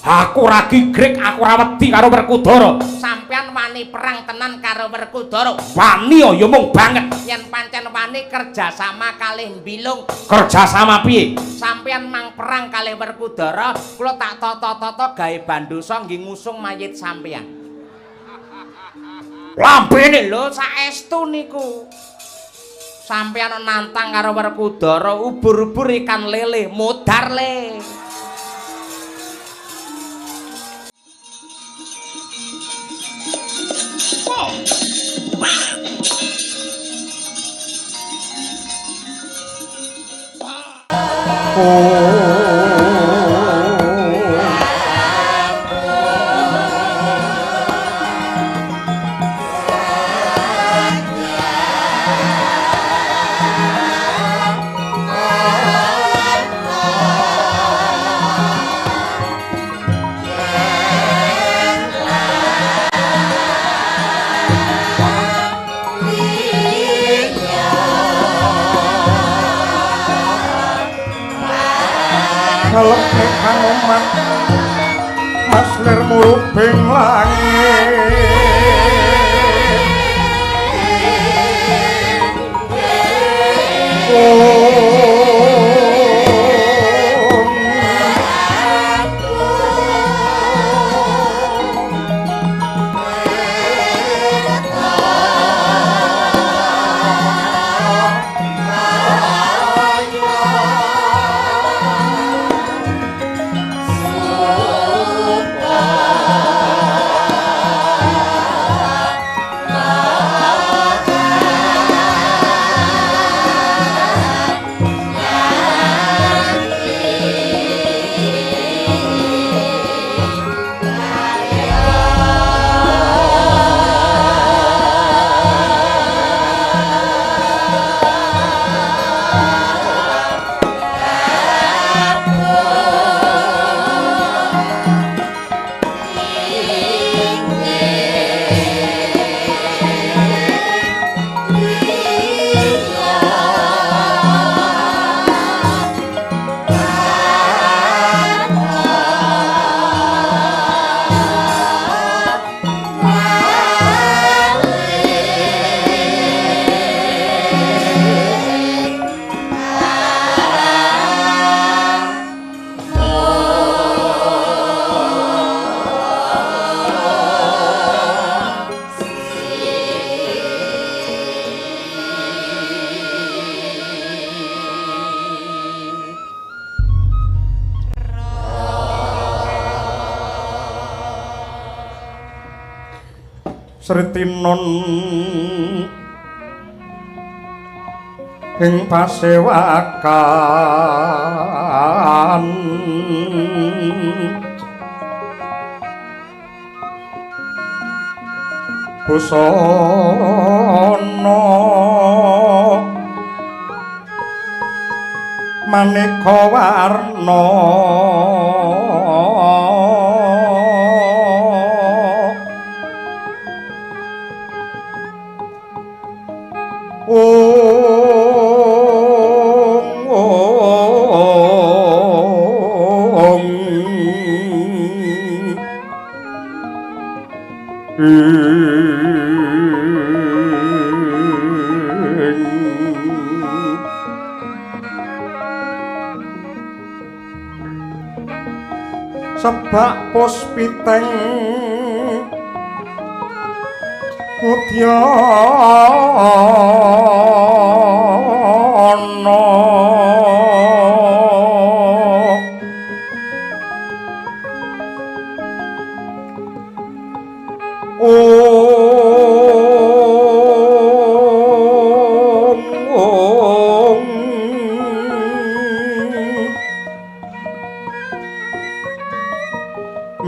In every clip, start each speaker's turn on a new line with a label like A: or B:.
A: Aku ora gigrek, aku ora wedi karo Werkudara. Sampeyan wani perang tenan karo Werkudara. Wani ya mung banget. Yen pancen wani kerjasama kalih Mbilung. Kerjasama piye? Sampeyan mang perang kalih Werkudara, kula tak tata-tata gawe bandosa nggih ngusung mayit sampeyan. Lambene lho saestu niku. Sampeyan nantang karo Werkudara ubur-ubur ikan lele, modar le.
B: Kaleke kanoman Mas lir murubing langit Sritinon ing pasewakan busana maneka warna sebak puspiteng Udyana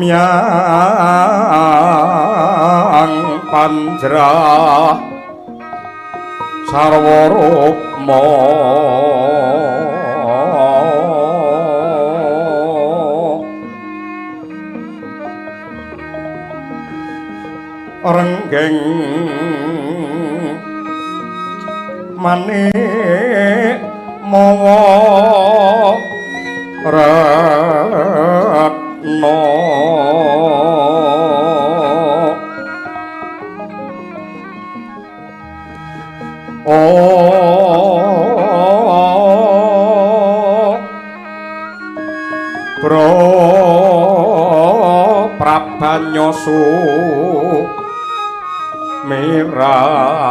B: miang panjrah sarwa rukma renggeng manik mawa ratna tresno Prabanyosu mirat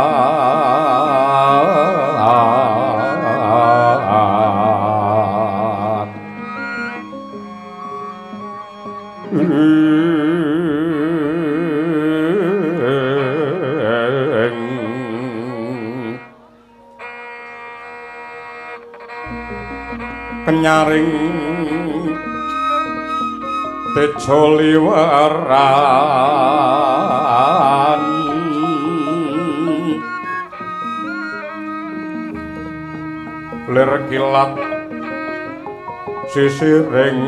B: kenyaring tejo liweran lir kilat sisiring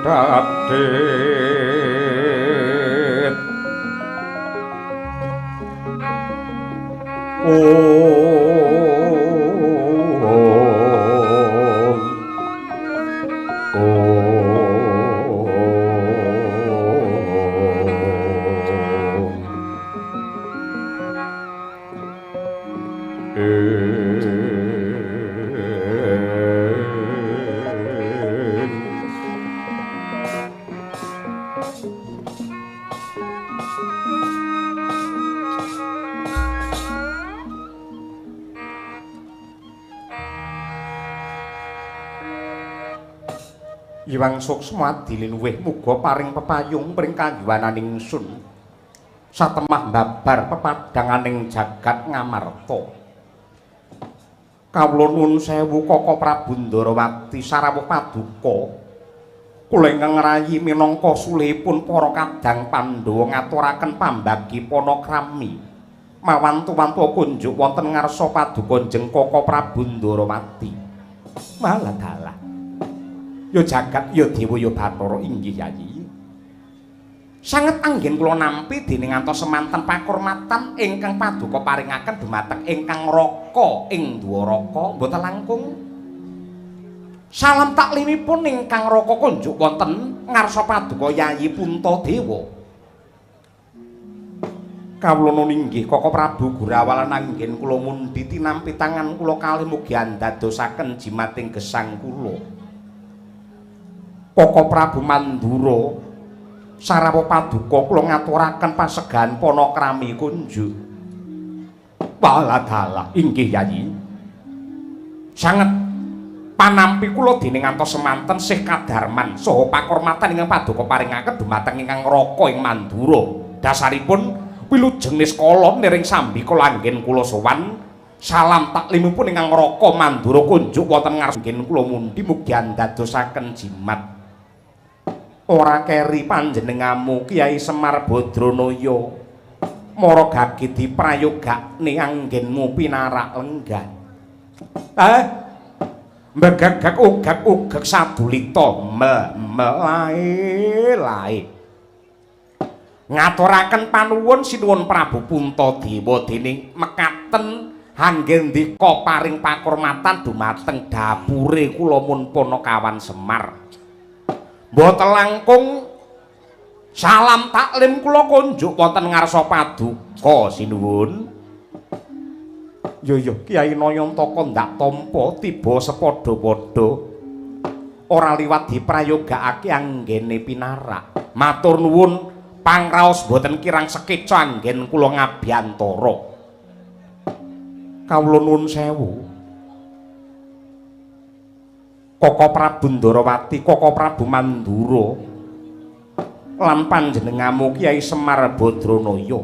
B: dadit Iwang suksma dililuwih muga paring pepayung pring kayuwananing ingsun satemah mbabar pepadanganing jagat ngamarta kawula nuwun sewu Kaka Prabu Ndarawati sarawuh paduka kula ingkang ngrayi minangka sulihipun para kadang Pandhawa ngaturaken pambagi panakrami mawan tuwantu kunjuk wonten ngarsa paduka njeng Kaka Prabu Ndarawati malah ya jagat ya dewa ya bathara inggih Yayi sanget anggen kula nampi dening ngantos semanten pakurmatan ingkang paduka paringaken dumateng ingkang raka ing Dwaraka mboten langkung salam taklimipun ingkang raka kunjuk wonten ngarsa paduka Yayi Puntadewa kawula nuwun inggih Kaka Prabu Gurawalan anggen kula mundhi tinampi tangan kula kalih mugi andadosaken jimating gesang kula Kaka Prabu Mandura sarawuh paduka kula ngaturaken pasegahan panakrami kunjuk. Waladalah inggih Yayi. Sanget panampi kula dening ngantos semanten Sih Kadarman saha pakurmatan ingkang paduka paringaken dumateng ingkang Raka ing Mandura. Dasaripun wilujeng niskala niring sambi kula anggen kula sowan salam taklimipun ingkang Raka Mandura kunjuk wonten ngarsanipun kula mundi mugi andadosaken jimat ora keri panjenengamu Kyai Semar Badranaya mara gagi diprayogakne anggenmu pinarak lenggan mbegegek ugek sadulita lae ngaturaken panuwun sinuwun Prabu Puntadewa dening mekaten anggen ndika paring pakurmatan dumateng dapure kula mun Panakawan Semar mboten langkung salam taklim kula kunjuk wonten ngarsa paduka sinuwun ya Kyai Nayantaka ndak tampa tiba sepadha-padha ora liwat diprayogakake anggene pinarak matur nuwun pangraos boten kirang sekeca anggen kula ngabiyantara kawula nuwun sewu Kaka Prabu Ndarawati, Kaka Prabu Mandura lan panjenengamu Kyai Semar Badranaya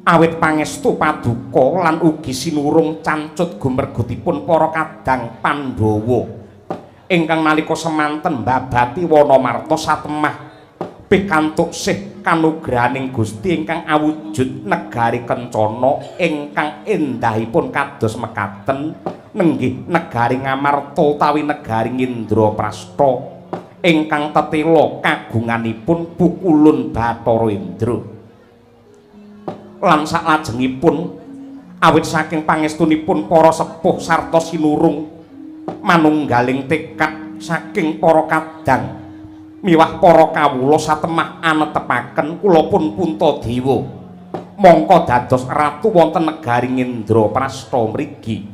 B: awit pangestu paduka lan ugi sinurung cancut gumergutipun para kadang Pandhawa ingkang nalika semanten mbabati Wanamarta satemah pikantuk sih kanugrahaning Gusti ingkang awujud negari kencana ingkang endahipun kados mekaten nenggih negari Ngamarta utawi negari Indraprastha ingkang tetela kagunganipun pukulun Bathara Indra lan salajengipun awit saking pangestunipun para sepuh sarta sinurung manunggaling tekad saking para kadang miwah para kawula satemah anetepaken kula pun Puntadewa mangka dados ratu wonten negari Indraprastha mriki.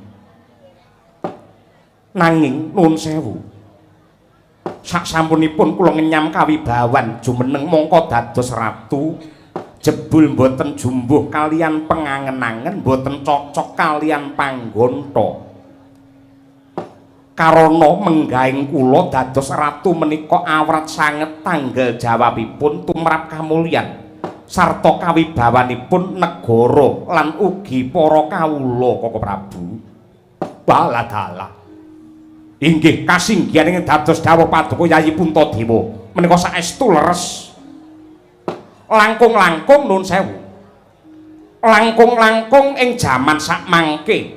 B: Nanging nuwun sewu, saksampunipun kula ngenyam kawibawan jumeneng mangka dados ratu, jebul boten jumbuh kalian pengangen-angen, boten cocok kalian panggonta. Karana menggaing kula dados ratu menika awrat sanget tanggal jawabipun tumrap kamulyan sarta kawibawanipun negara lan ugi para kawula Kaka Prabu. Baladala. Inggih kasinggihan dados dawuh Paduka Yayi Puntadewa menika saestu leres. Langkung-langkung nuwun sewu. Langkung-langkung ing jaman sakmangke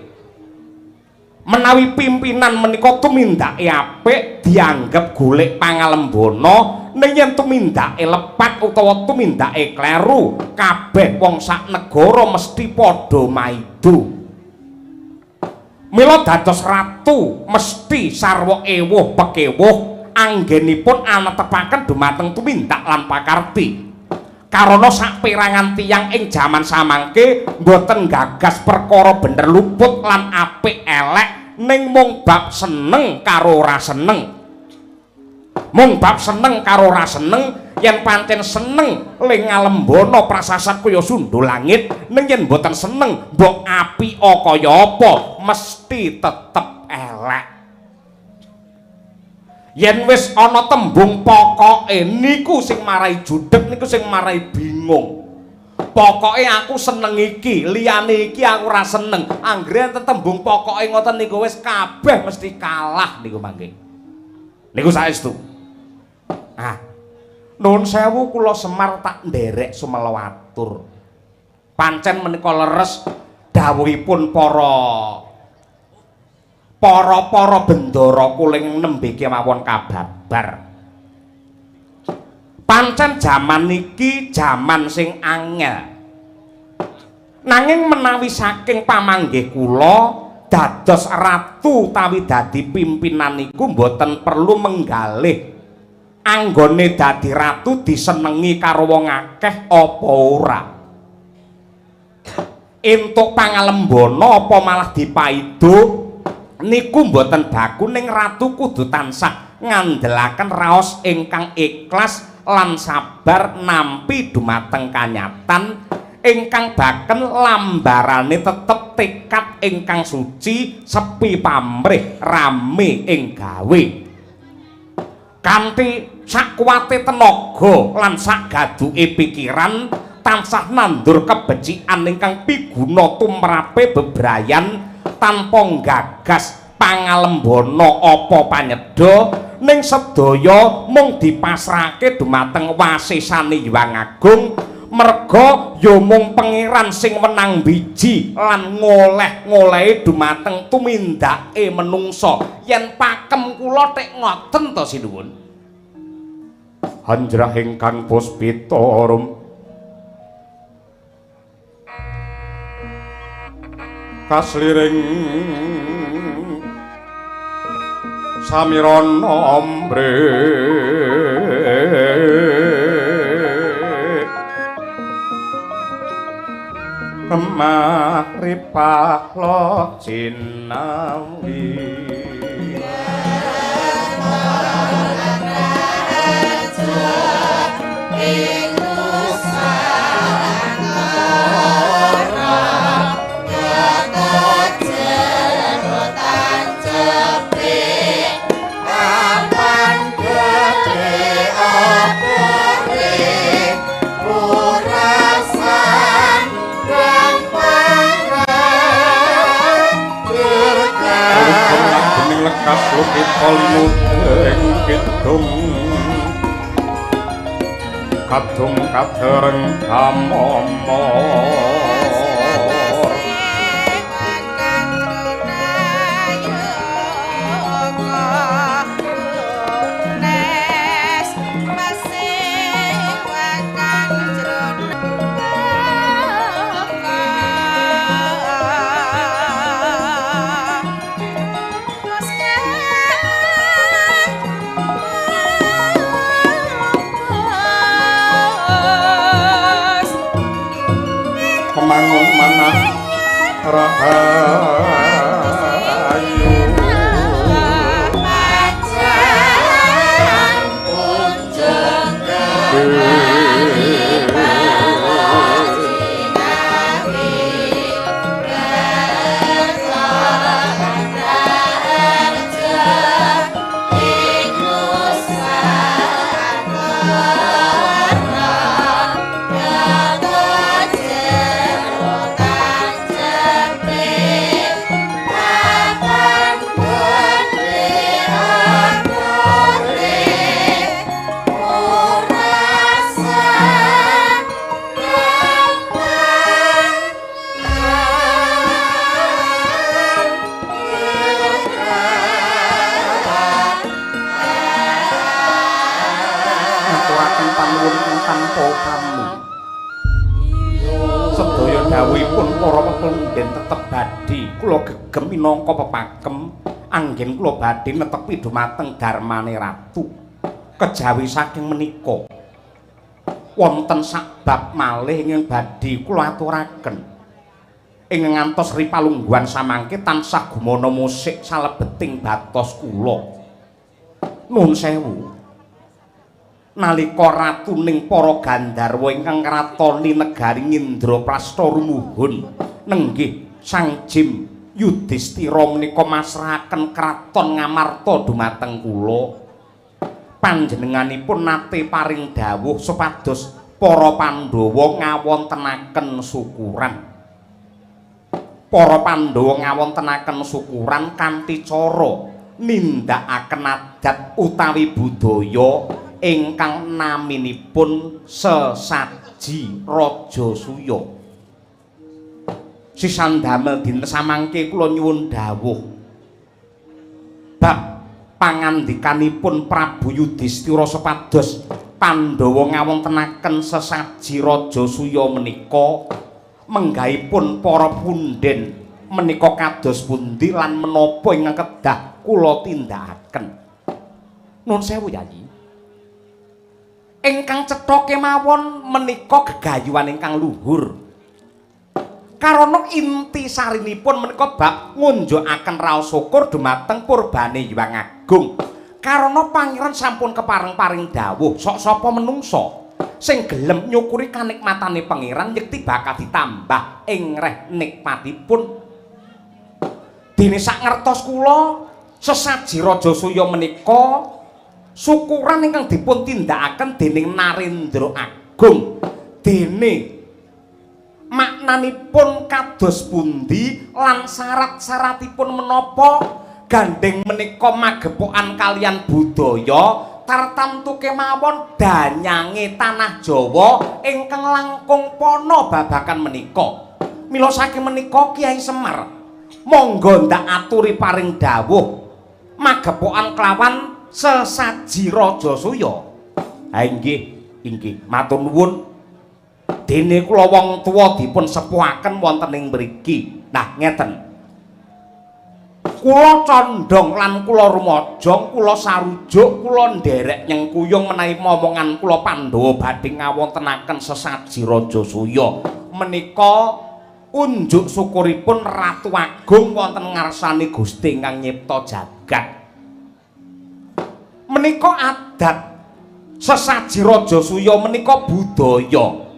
B: menawi pimpinan menika tumindake apik dianggep golek pangalembana, ning yen tumindake lepat utawa tumindake kleru kabeh wong sak negara mesti padha maido. Mila dados ratu mesti sarwa ewuh pekewuh anggenipun anetepaken dumateng tumindak lan pakarti. Karana saperangan tiyang ing jaman samangke mboten gagas perkara bener luput lan apik elek, ning mung bab seneng karo ora seneng. Mung bab seneng karo ora seneng, yen pancen seneng ling ngalembana prasasat kaya sundul langit, ning yen mboten seneng mbok apika kaya apa mesti tetep elek. Yen wis ana tembung pokoke niku sing marai judeg, niku sing marai bingung. Pokoke aku seneng iki, liyane iki aku ora seneng. Anggere enten tembung pokoke ngoten niku wis kabeh mesti kalah niku mangke. Niku saestu. Ah. Nuwun sewu kula Semar tak nderek sumelawatur. Pancen menika leres dawuhipun para bendara kuling nembe kemawon kababar. Pancen jaman niki jaman sing angel. Nanging menawi saking pamanggih kula dados ratu utawi dadi pimpinan niku mboten perlu menggalih anggone dadi ratu disenengi karo wong akeh apa ora. Entuk pangalembana apa malah dipaido niku mboten baku, ning ratu kudu tansah ngandelaken raos ingkang ikhlas lan sabar nampi dumateng kanyatan ingkang baken lambarane tetep tekad ingkang suci, sepi pamrih, rame ing gawe. Kanthi sakuwate tenaga lan sagaduke pikiran tansah nandur kebecikan ingkang piguna tumrape bebrayan tanpa gagas pangalembana apa panyedha, ning sedaya mung dipasrahke dumateng wasisane Hyang Agung, merga ya mung pangeran sing menang biji lan ngoleh-ngolehi dumateng tumindake menungsa. Yen pakem kula tek ngoten to sinuwun. Hanjrah ingkang puspita kasliring samirana ambre kemari pahlo cinawi kaslukit kolmut ing kidung kadung kadereng kamomo mangun manah rahayu kula gegem minangka pepakem anggen kula badhe netepi dumateng darmane ratu kejawi saking menika wonten sak bab malih ingkang badhe kula aturaken ing ngantos ripalungguhan samangke tansah gumana musik salebeting batos kula nuwun sewu nalika ratuning para Gandharwa ingkang kratoni negari Indraprastha rumuhun nenggih Sang Jim Yudhistira menika masrahaken kraton Ngamarta dumateng kula. Panjenenganipun nate paring dawuh supados para Pandhawa ngawontenaken syukuran. Para Pandhawa ngawontenaken syukuran kanthi cara nindakaken adat utawi budaya ingkang naminipun sesaji Rajasuya. Sisan damel dinten samangke kula nyuwun dawuh bab pangandikanipun Prabu Yudhistira supados Pandhawa ngawontenaken sesaji Rajasuya menika menggahipun para punden menika kados pundi lan menapa ingkang kedah kula tindakaken. Nuwun sewu Yayi. Ingkang cetha kemawon menika gegayuhan ingkang luhur. Karana inti sarinipun menika bab ngunjukaken raos syukur dumateng purbane Hyang Agung. Karana pangeran sampun kepareng-paring dawuh sok sapa menungsa sing gelem nyukuri kanikmatane pangeran yekti bakal ditambah ing reh nikmatipun. Dene sak ngertos kula sesaji Rajasuya menika syukuran ingkang dipun tindakaken dening Narendra Agung. Dene maknanipun kados pundi lan syarat-syaratipun menapa gandeng menika magepokan kalian budaya tartamtu kemawon danyange tanah Jawa ingkang langkung pono babakan menika. Mila saking menika Kyai Semar monggo ndak aturi paring dawuh magepokan kelawan sesaji Rajasuya. Ha inggih matur nuwun. Dene kula wong tuwa dipun sepuhaken wonten ing mriki. Nah, ngeten. Kula condong lan kula rumaja, kula sarujuk, kula nderek nyengkuyung menawi momongan kula Pandhawa badhe ngawontenaken sesaji Rajasuya. Menika unjuk syukuripun Ratu Agung wonten ngarsane Gusti ingkang nyipta jagat. Menika adat sesaji Rajasuya menika budaya.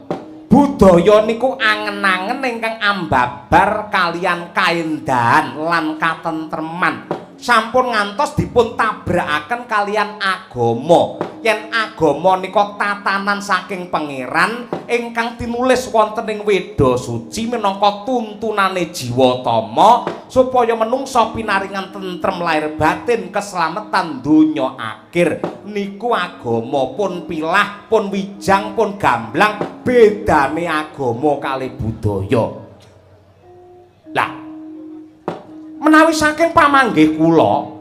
B: Budaya niku angen-angen ingkang ambabar kalian kaendahan lan katentreman sampun ngantos dipun tabrakaken kalian agama. Yen agama nika tatanan saking pangeran ingkang tinulis wonten ing Weda Suci minangka tuntunane jiwatama supaya menungsa pinaringan tentrem lahir batin keslametan donya akhir. Niku agama pun pilah pun wijang pun gamblang bedane agama kali budaya. Lah menawi saking pamanggih kula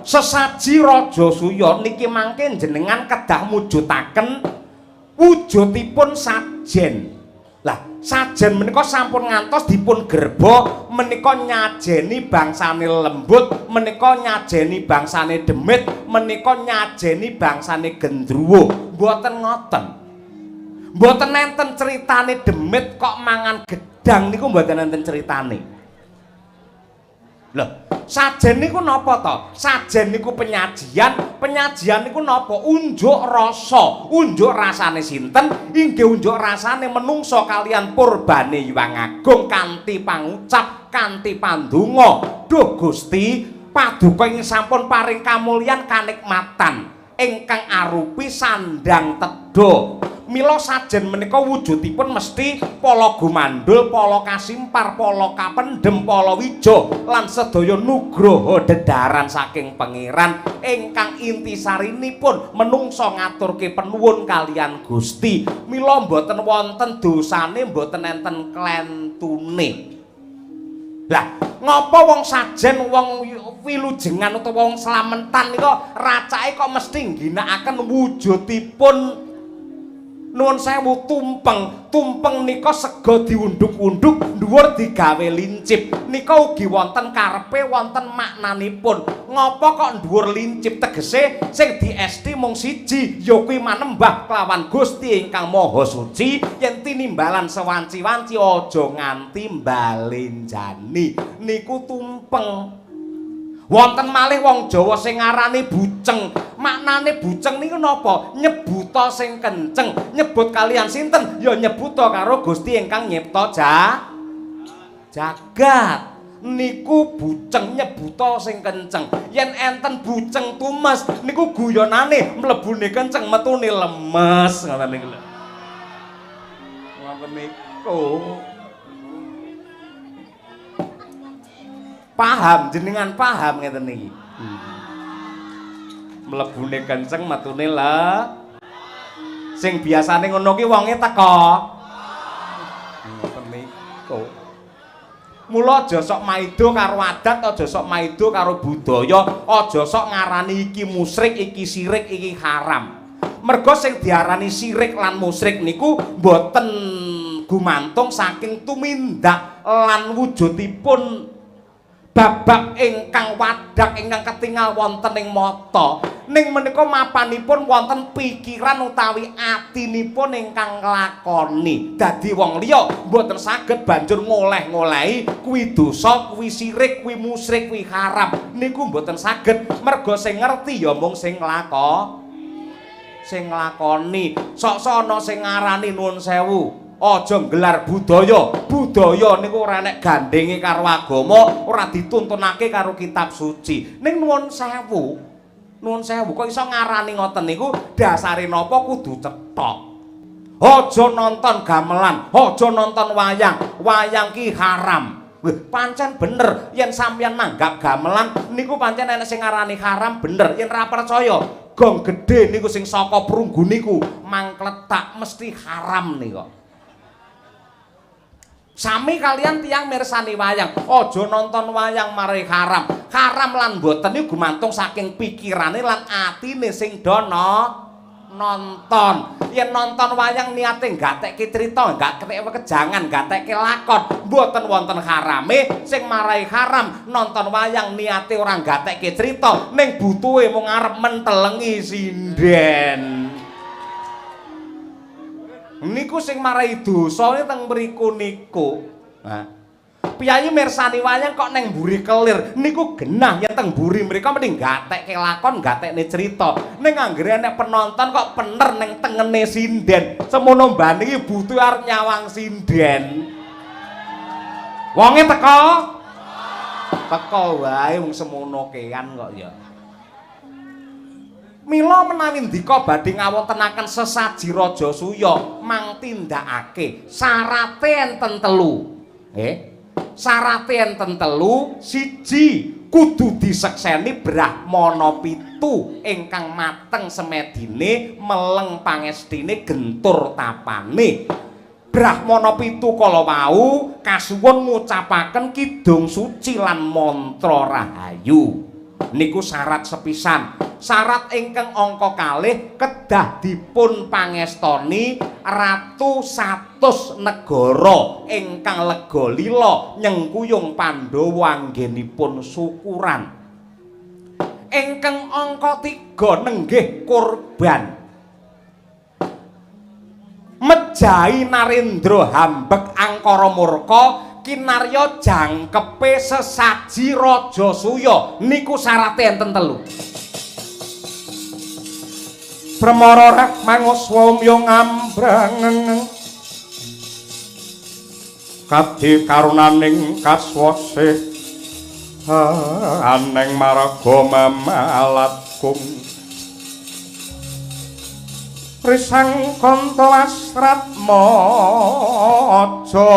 B: sesaji Rajasuya niki mangke jenengan kedah mujudaken wujudipun sajen. Lah sajen menika sampun ngantos dipun gerba menika nyajeni bangsane lembut, menika nyajeni bangsane demit, menika nyajeni bangsane gendruwo. Mboten ngoten. Mboten enten critane demit kok mangan gedang niku mboten enten critane. Loh, sajen niku napa to? Sajen niku penyajian niku napa? Unjuk rasa. Unjuk rasane sinten? Inggih unjuk rasane menungsa kalian purbane Hyang Agung kanthi pangucap, kanthi pandonga. Duh Gusti, paduka ing sampun paring kamulyan kanikmatan ingkang arupi sandang tedha. Mila sajen menika wujudipun mesti pala gumandul, pala kasimpar, pala kapendhem, pala wija lan sedaya nugraha dedaran saking pangeran ingkang intisarinipun menungsa ngaturke penuwun kalian Gusti. Mila mboten wonten dosane, mboten enten klentune. Lah, ngapa wong sajen, wong wilujengan utawa wong slamentan nika racake kok mesti ngginakaken wujudipun nuwun sewu tumpeng nika sega diundhuk-undhuk dhuwur digawe lincip nika ugi wonten karepe wonten maknanipun. Ngapa kok dhuwur lincip? Tegese sing diesti mung siji ya kuwi manembah kelawan Gusti ingkang Maha Suci. Yen tinimbalan sewanci-wanci aja nganti mbalenjani niku tumpeng. Wonten malih wong Jawa sing ngarani buceng. Maknane buceng niku napa? Nyebuta sing kenceng. Nyebut kalian sinten? Ya nyebuta karo Gusti ingkang nyipta jagat. Niku buceng nyebuta sing kenceng. Yen enten buceng tumes niku guyonane mlebune kenceng metune lemes ngoten niku lho. Ngoten niku. Paham jenengan paham ngeten niki. Mlebune kenceng metune le. Sing biasane ngono ki wonge teko. Ngoten niku. Mula aja sok maido karo adat, aja sok maido karo budaya, aja sok ngarani iki musyrik, iki syirik, iki haram. Merga sing diarani syirik lan musyrik niku mboten gumantung saking tumindak lan wujudipun babak ingkang wadak ingkang ketingal wonten ing mata. Ning menika mapanipun wonten pikiran utawi atinipun ingkang nglakoni. Dadi wong liya mboten saged banjur ngoleh-ngolehi kuwi dosa, kuwi syirik, kuwi musyrik, kuwi haram. Niku mboten saged merga sing ngerti ya mung sing nglakoni. Sok-sok ana sing ngarani nuwun sewu. Aja nggelar budaya niku ora nek gandenge karo agama, ora dituntunake karo kitab suci. Ning nuwun sewu kok iso ngarani ngoten niku dasare napa kudu cetok. Aja nonton gamelan, aja nonton wayang ki haram. Pancen bener yen sampeyan nanggap gamelan niku pancen ana sing ngarani haram bener. Yen ra percaya gong gedhe niku sing saka prunggu niku mangkletak mesti haram niku. Sami kalian tiang mirsani wayang, aja nonton wayang mari haram. Haram lan mboten niku gumantung saking pikirane lan atine sing dono nonton. Yen nonton wayang niate gatekke crita, gak kejangan, gatekke lakon, mboten wonten harame. Sing marai haram nonton wayang niate ora gatekke crita, ning butuhe mung arep mentelengi sinden. Niku sing marai dosane teng mriku niku. Nah, piyayi mirsani wayang kok neng mburi kelir niku genah yen teng mburi mrika mending gatekke lakon, gatekne crita. Ning anggere nek penonton kok pener neng tengene sinden. Semono mbane iki butuh arep nyawang sinden. Wonge teko wae wong semono kean kok ya. Mila menawi ndika badhe ngawontenaken sesaji Raja Suya mang tindakake syarate enten telu. Nggih. Syarate enten telu, siji kudu disekseni Brahmana pitu ingkang mateng semedine meleng pangestine gentur tapane. Brahmana pitu kala wau kasuwun ngucapaken kidung suci lan mantra rahayu. Niku syarat sepisan. Syarat ingkang angka kalih kedah dipun pangestoni Ratu satus negara ingkang lega lila nyengkuyung Pandhawa anggenipun syukuran. Ingkang angka 3 nenggih kurban. mejahi Narendra hambek angkara murka kinarya jangkepe sesaji Raja Suya niku syarate enten telu. Pramara rak manguswamya ngambrang kadhe karunaning kaswase aneng marga mamalatkum risang kanta asrat maja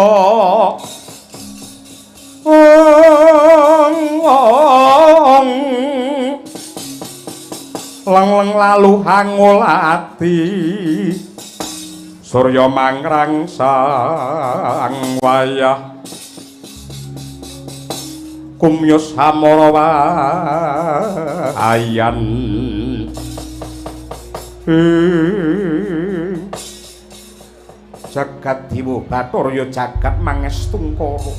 B: leng-leng lalu hangulati surya mangrang sang wayah kumyus hamara ayan jagat Dewa Bathara jagat mangestungkara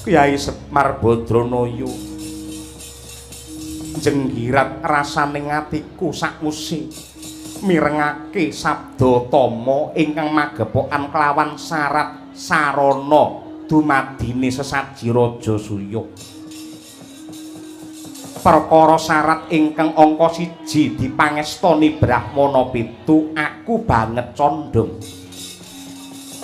B: Kyai Semar Badranaya jenggirat rasaning atiku sakuse mirengake sabda tama ingkang magepokan kelawan syarat sarana dumadine sesaji Raja Suya perkara syarat ingkang angka 1 dipangestoni Brahmana 7 aku banget condong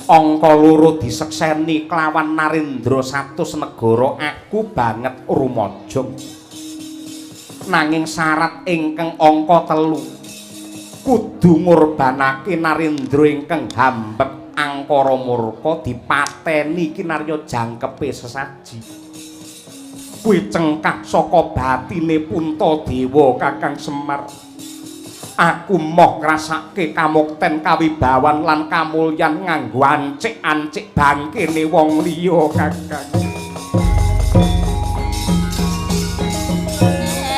B: angka 2 disekseni kelawan Narendra 100 negara aku banget rumajeng nanging syarat ingkang angka 3 kudu ngorbanake Narendra ingkang hambek angkara murka dipateni kinarya jangkepe sesaji kuwi cengkak saka batine Puntadewa Kakang Semar aku moh ngrasake kamukten kawibawan lan kamulyan nganggo ancik-ancik bangkene wong liya Kakang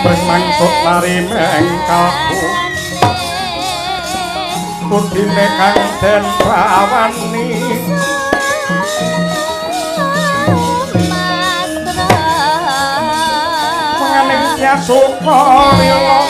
B: bermangsud lari mengkaku kudine kang den rawani menganing Sukarela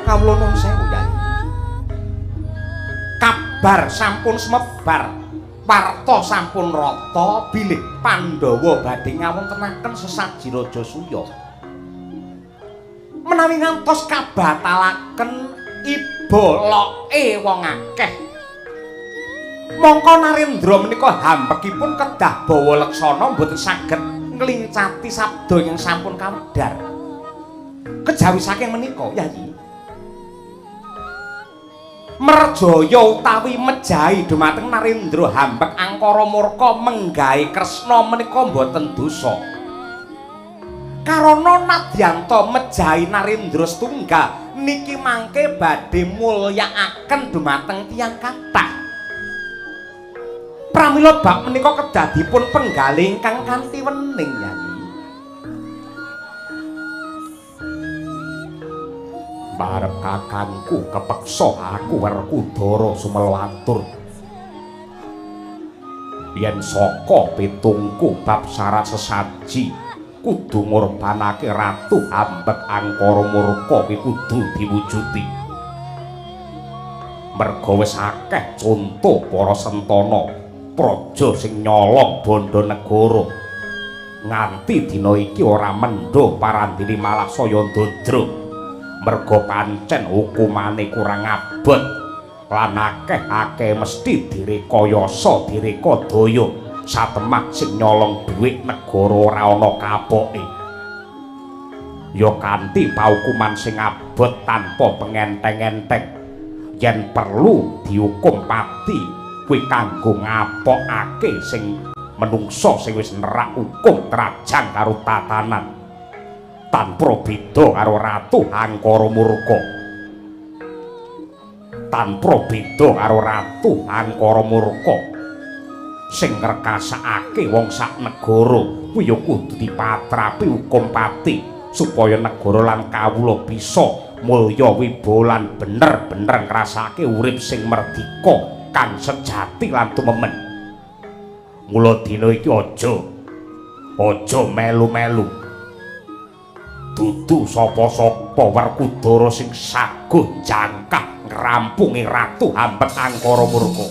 B: kawula nuwun sewu Yai kabar sampun semebar warta sampun rata bilih Pandhawa badhe ngawontenaken sesaji Raja Suya menawi ngantos kabatalaken iboloke wong akeh mongko Narendra menika hambekipun kedah bawa leksana mboten saged nglincati sabda yang sampun kawedhar kejawi saking menika Yai merjaya utawi mejahi dumateng Narendra hambek angkara murka menggawe Kresna menika mboten dosa. Karana nadyanta mejahi Narendra setunggal niki mangke badhe mulyakaken dumateng tiyang kathah. Pramila bab menika kedah dipun penggalih ingkang kanthi wening Yai. Barep kakangku kepeksa aku Werkudara sumelatur yen saka pitungku bab syarat sesaji kudu ngorbanake ratu hambek angkara murka kudu diwujudi merga wis akeh conto para sentana praja sing nyolong bondo negara nganti dina iki ora mendho parandini malah saya ndodro merga pancen hukumane kurang abot lan akeh mesti direkayasa direkadaya satemah sing nyolong dhuwit negara ora ana kapoke ya kanthi paukuman sing abot tanpa pengenteng-enteng yen perlu dihukum pati kuwi kanggo ngapokake sing menungso sing wis nerak hukum trajang karo tatanan tanpa beda karo ratu angkara murka tanpa beda karo ratu angkara murka sing ngrekasake wong sak negara kuwi ya kudu dipatrapi hukum pati supaya negara lan kawula bisa mulya wibawa lan bener-bener ngrasake urip sing merdika kang sejati lan tumemen. Mula dina iki aja melu-melu. Dudu sapa-sapa Werkudara sing saguh jangkah ngrampungi Ratu Hambet Angkara Murka.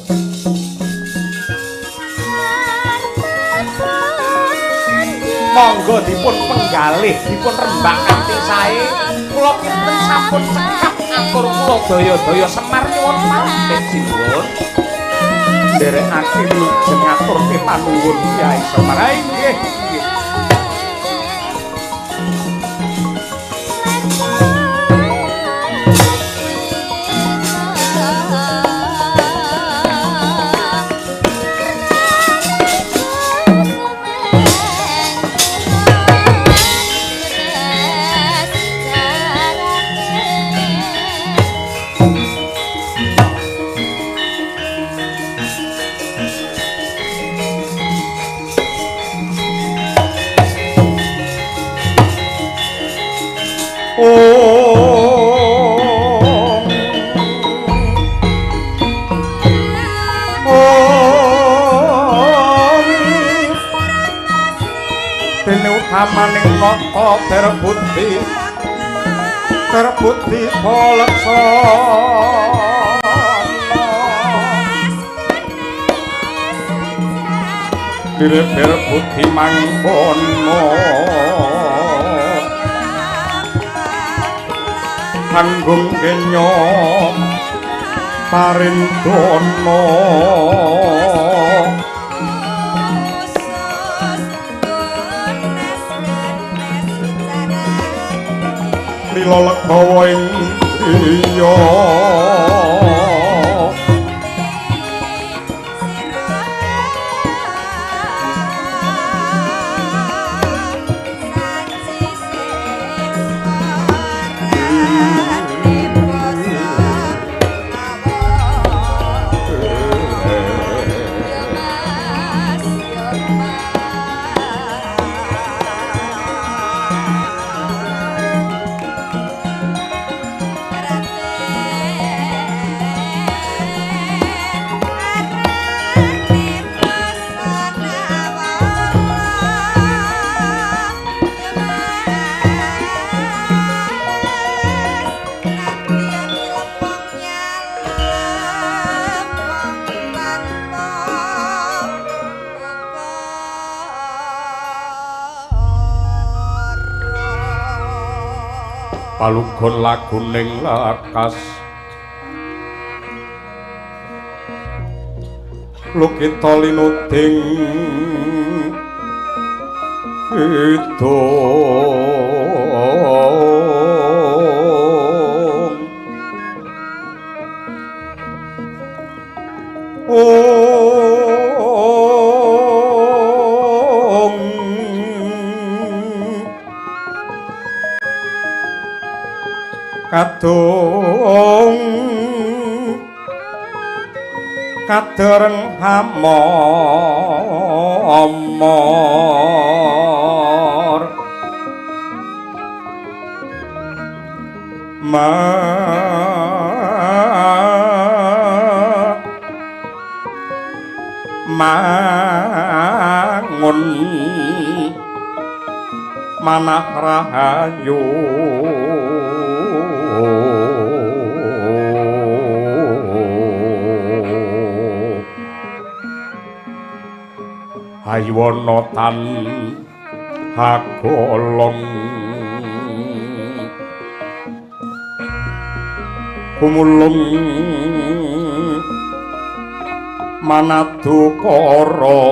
B: Monggo dipun penggalih, dipun rembak kanthi sae. Kula kinten sampun cekap atur kula daya-daya Semar nyuwun pamit sinuwun. Nderekake lujeng ngaturke panuwun Kyai Semar. Nggih. Amaning nata terbukti palaksana Direpir bukti mangkono Anggung kenya parindono Lolek bawa ing iya palugon laguning lakas lukita linuding idung kadung kadereng hamomor mangun manah rahayu Haywana tan hagolong kumulung manadukara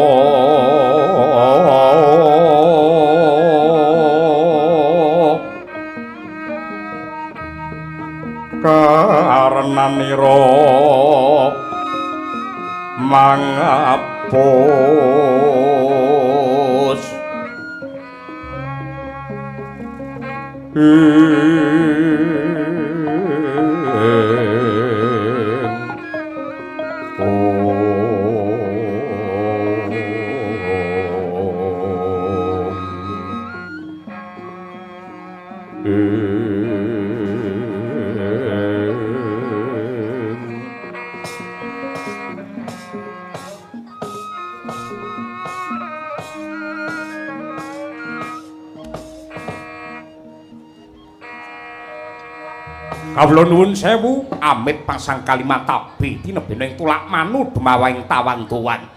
B: karenanira mangapus Kawula nuwun sewu, amit pasang kalimat tabi tinebene ing tulak manu dumawaing tawantuan.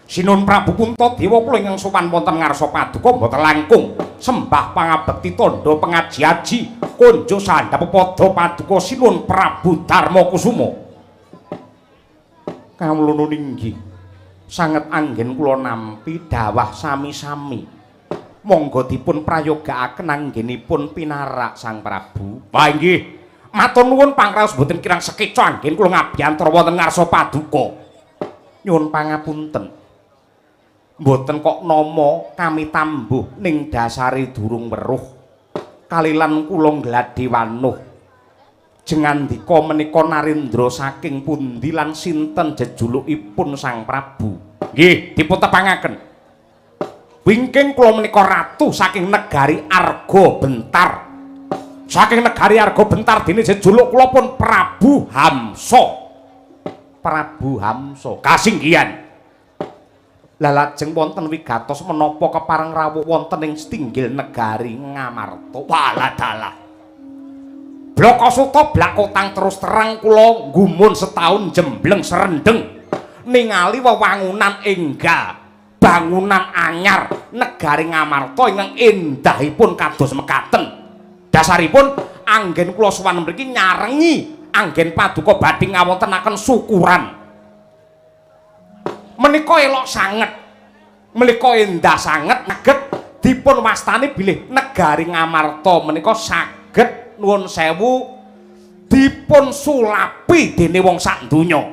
B: Sinun Prabu Puntadewa kula ingkang sowan wonten ngarsa paduka boten langkung sembah pangabekti tandha pengaji-aji konjo sandhap padha paduka Sinun Prabu Darma Kusuma. Kawula nuwun inggih. Sanget anggen kula nampi dawah sami-sami. Monggo dipun prayogakaken anggenipun pinarak Sang Prabu. Wah inggih. Matur nuwun pangraos boten kirang sekeca anggen kula ngabiyantara wonten ngarsa paduka. Nyuwun pangapunten. Mboten kok nama kami tambuh ning dasare durung weruh. Kalilan kula ngladhi wanuh. Jengandika menika Narendra saking pundi lan sinten jejulukipun Sang Prabu? Nggih, dipun tepangaken. Wingking kula menika ratu saking negari Arga Bentar. Saking negari Arga Bentar dene jejuluk kula pun Prabu Hamsa. Prabu Hamsa kasinggihan. Lah lajeng wonten wigatos menapa kepareng rawuh wonten ing setinggil negari Ngamarta. Walah dalah. Bloko suta blakotang terus terang kula gumun setahun jembleng serendeng ningali wewangunan enggal bangunan anyar negari Ngamarta ingkang endahipun kados mekaten. Dasaripun anggen kula sowan mriki nyarengi anggen paduka badhe ngawontenaken syukuran. Menika elok sanget, menika endah sanget neget dipun wastani bilih negari Ngamarta menika saged nuwun sewu dipun sulapi dene wong sak donya.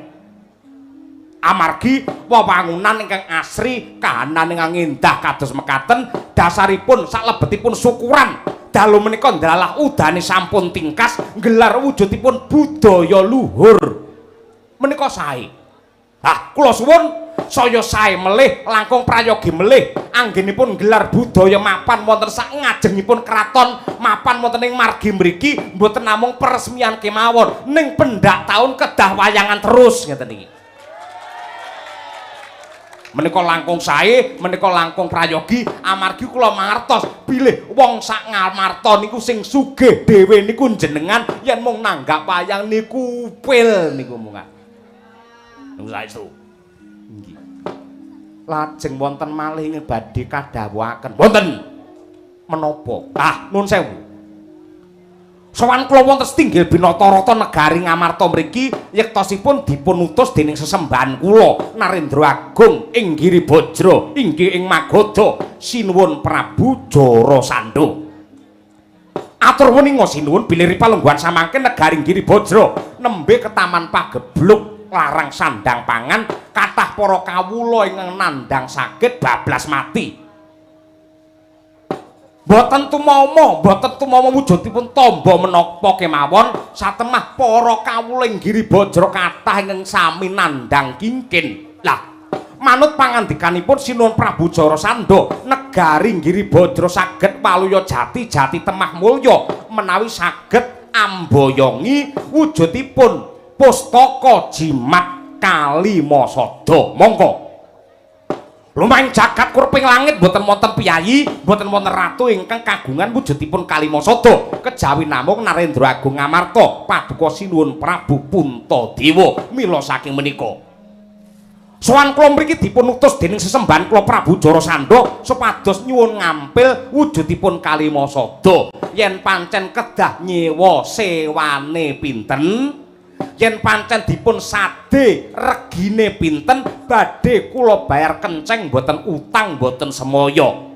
B: Amargi wewangunan ingkang asri, kahanan ingkang endah kados mekaten, dasaripun salebetipun syukuran. Dalu menika ndalah udane sampun tingkas, gelar wujudipun budaya luhur. Menika sae. Ah, kula suwun saya sae melih langkung prayogi melih anggenipun gelar budaya mapan wonten sak ngajengipun kraton mapan wonten ing margi mriki mboten namung peresmian kemawon ning pendak taun kedah wayangan terus ngeten iki. Menika langkung sae, menika langkung prayogi amargi kula mangertos bilih wong sak Ngamarta niku sing sugih dhewe niku jenengan yen mung nanggap wayang niku upil niku mungan. Niku saestu. Nggih. Lajeng wonten malih ing badhe kadhawuhaken. Wonten menapa? Ah, nuwun sewu. Sowan kula wonten setinggil Binatarata negari Ngamarta mriki yektosipun dipun utus dening sesembahan kula Narendra Agung ing Giribajra inggih ing Magadha sinuwun Prabu Jarasandha. Atur weninga sinuwun bilih palungguhan samangke negari Giribajra nembe ketaman pagebluk larang sandang pangan kathah para kawula ingkang nandhang saged bablas mati. Boten tumama wujudipun tamba menapa kemawon satemah para kawula ing Giribajra kathah ingkang sami nandhang kingkin. Lah, manut pangandikanipun Sinuwun Prabu Jarasandha, negari Giribajra saged waluya jati temah mulya menawi saged amboyongi wujudipun Pustaka Jimat Kalimasada. Monggo lumahing jagat kurping langit boten wonten piyayi, boten wonten ratu ingkang kagungan wujudipun Kalimasada kejawi namung Narendra Agung Ngamarta paduka Sinuwun Prabu Puntadewa mila saking menika. Sowan kula mriki dipun utus dening sesembahan kula Prabu Jarasandha supados nyuwun ngampil wujudipun Kalimasada. Yen pancen kedah nyewa sewane pinten, yen pancen dipun sade regine pinten badhe kula bayar kenceng mboten utang mboten semaya.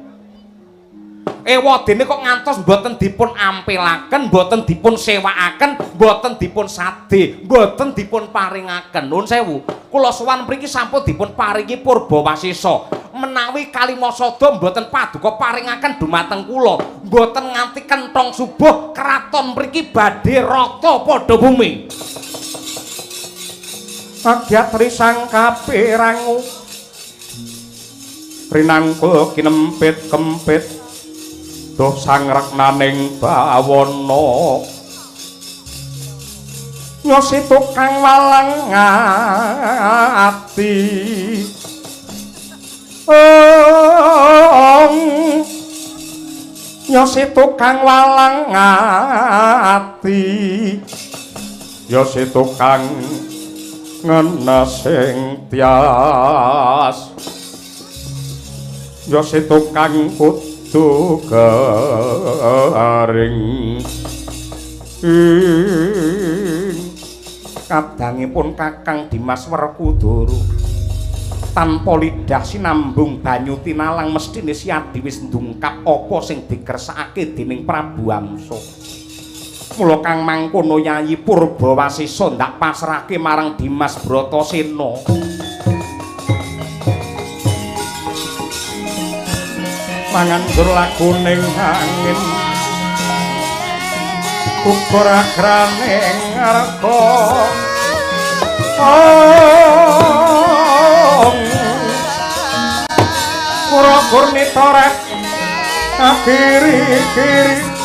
B: Ewadene kok ngantos mboten dipun ampilaken, mboten dipun sewakaken, mboten dipun sade, mboten dipun paringaken. Nuwun sewu, kula sowan mriki sampun dipun paringi purba wasesa. Menawi Kalimasada mboten paduka paringaken dumateng kula, mboten nganti kenthong subuh kraton mriki badhe rata padha bumi. Agyat risang kapirangu rinangkul kinempit-kempit doh sangreknaning bawana nyosi tukang walang ati ya si tukang walang ati ya si tukang ngenesing tias ya si tukang kudu garing kadangipun Kakang Dimas Werkudara tanpa lidah sinambung banyu tinalang mestine Siadi wis ndungkap apa sing dikersakake dening Prabu Amsa. Mula kang mangkono Yayi Purbawasisa ndak pasrahke marang Dimas Bratasena. Mangandur laguning angin ukur agraning arga Kura kurnita rek kiri-kiri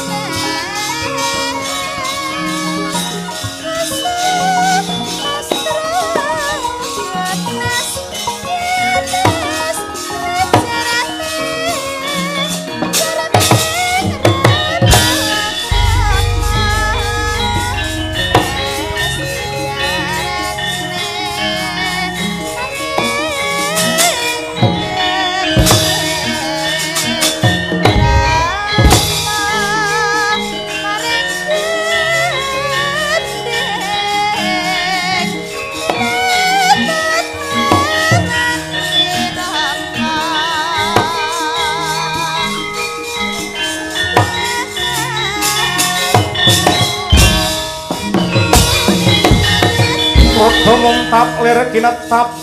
B: Muntap lir kinetap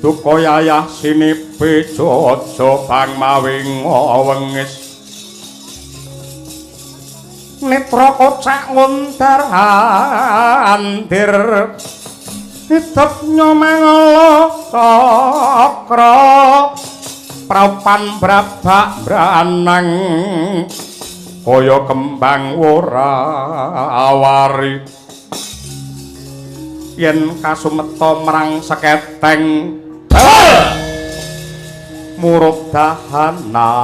B: duka yayah sinipe jojo bang mawing wengis netra kocak nguntar andir hitep nyomangala cakra prapan brabak branang kaya kembang ora awari yen kasumeta marang seketeng murup dahanane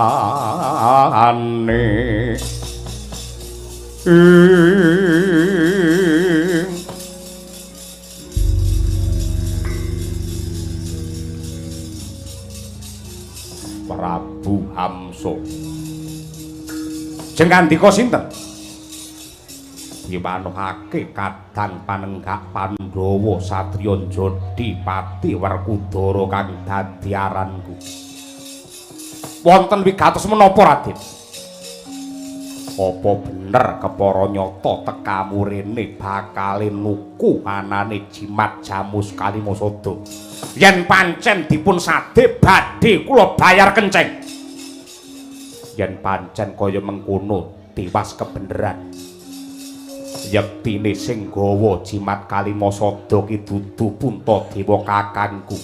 B: Prabu Amsa jeng kandika sinten dipanuhake kadang panenggak Pandhawa satriya Jodhipati Werkudara kang dadi aranku. Wonten wigatos menapa Raden? Apa bener kepara nyata tekamu rene bakale nuku anane jimat Jamus Kalimasada? Yen pancen dipun sadhe badhe kula bayar kenceng. Yen pancen kaya mengkono tiwas kebeneran. Yektine sing gawa jimat Kalimasada ki dudu Puntadewa kakangku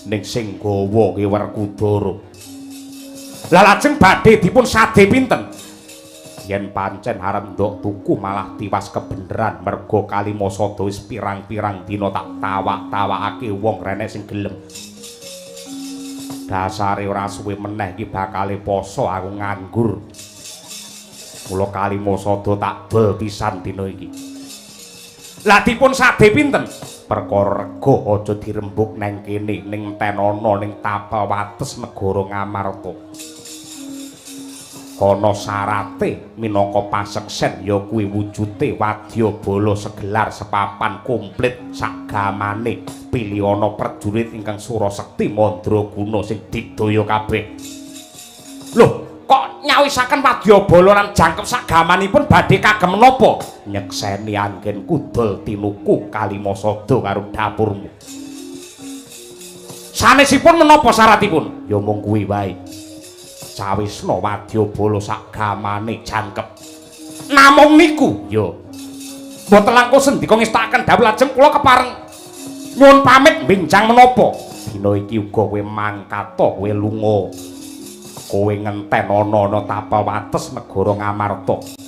B: ning sing gawa ki Werkudara. Lah lajeng badhe dipun sadhe pinten? Yen pancen arep ndok tuku malah tiwas kebeneran merga Kalimasada wis pirang-pirang dina tak tawak-tawakake wong renek sing gelem. Dasare ora suwe meneh iki bakale poso aku nganggur. Mula Kalimasada tak dol pisan dina iki. Lah dipun sadhe pinten? Perkara rega aja dirembug neng kene ning tenana ning Tapawates negara Ngamarta. Ana sarate minangka paseksen ya kuwi wujute wadyabala segelar sepapan komplit sagamane pilihana prajurit ingkang Surasekti Mandraguna sing didaya kabeh. Lho, kok nyawisaken wadyabala lan jangkep sagamanipun badhe kagem menapa? Nyekseni anggen kudol tinuku Kalimasada karo dapurmu. Sanesipun menapa syaratipun? Ya mung kuwi wae. Cawisna wadyabala sagamane jangkep. Namung niku, ya. Mboten langkung sendika ngestakaken dawuh lajeng kula kepareng nyuwun pamit benjang menapa. Dina iki uga kowe mangkata kowe lunga. Kowe ngenten ana Tapawates negara Ngamarta.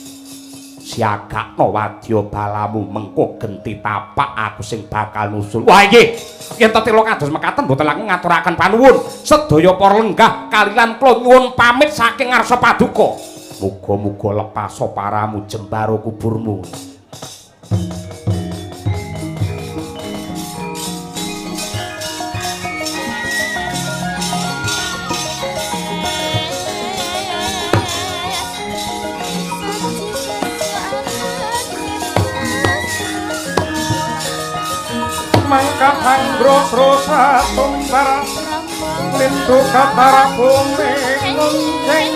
B: Siagakna wadyabalamu mengko genti tapak aku sing bakal nusul. Wah nggih, yen tetela kados mekaten mboten langkung ngaturaken panuwun. Sedaya para lenggah kaliyan kula nyuwun pamit saking ngarsa paduka. Muga-muga lepas paramu jembaro kuburmu. Mangkat anggro-rosa tumbar lindu katara bumi ngunjing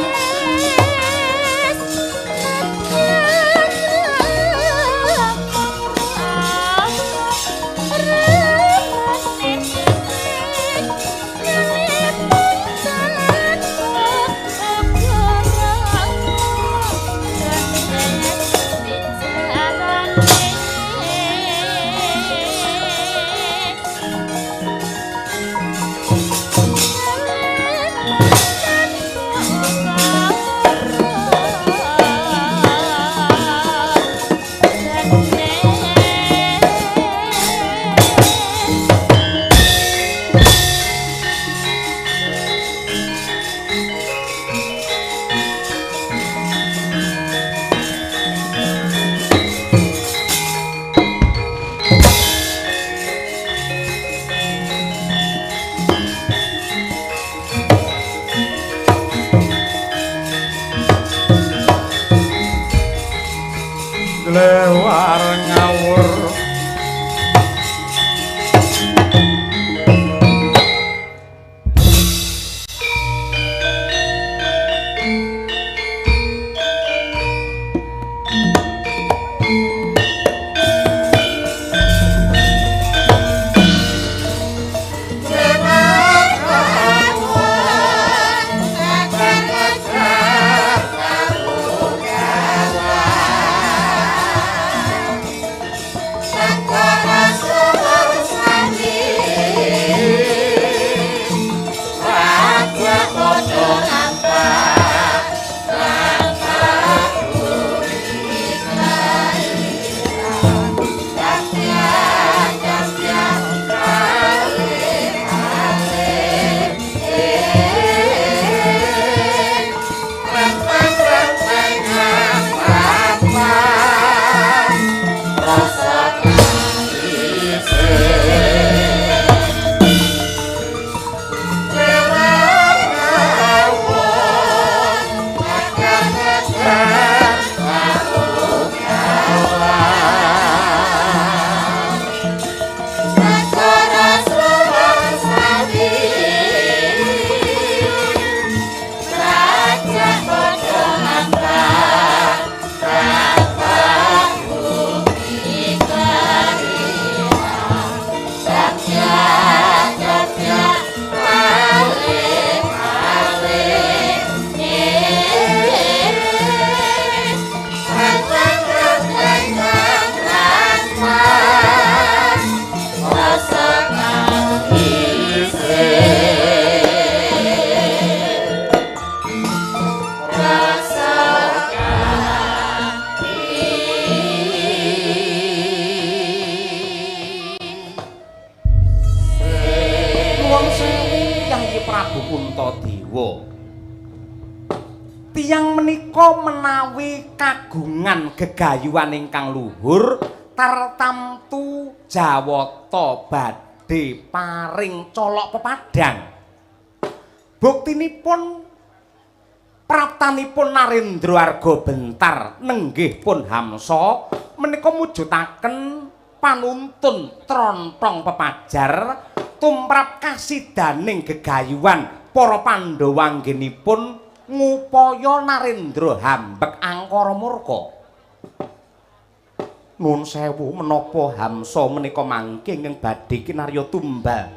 B: lewar ngawur gegayuhan ingkang luhur tartamtu jawata badhe paring colok pepadang. Buktinipun praptanipun Narendra Arga Bentar nenggih pun Hamsa menika mujudaken panuntun trontong pepajar tumrap kasidaning gegayuhan para Pandhawa anggenipun ngupaya Narendra hambek angkara murka. Nuwun sewu menapa Hamsa menika mangke ing badhe kinarya tumbal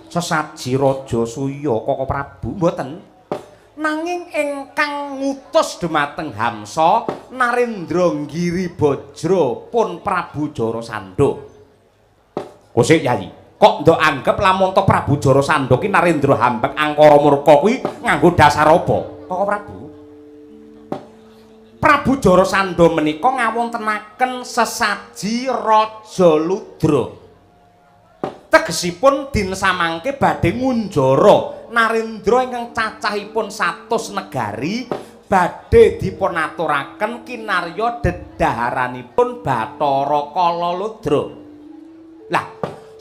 B: sesaji Raja Suya Kaka Prabu mboten. Nanging ingkang ngutus dhumateng Hamsa Narendra Giribajra pun Prabu Jarasandha. Kosik Yayi, kok ndok anggap lamun to Prabu Jarasandha ki Narendra hambek angkara murka kuwi nganggo dasar apa? Kaka Prabu. Prabu Jarasandha menika ngawontenaken sesaji Raja Ludra. Tegesipun din samangke badhe ngunjara Narendra ingkang cacahipun 100 negari badhe dipun aturaken kinarya dedaharanipun Bathara Kalaludra. Lah,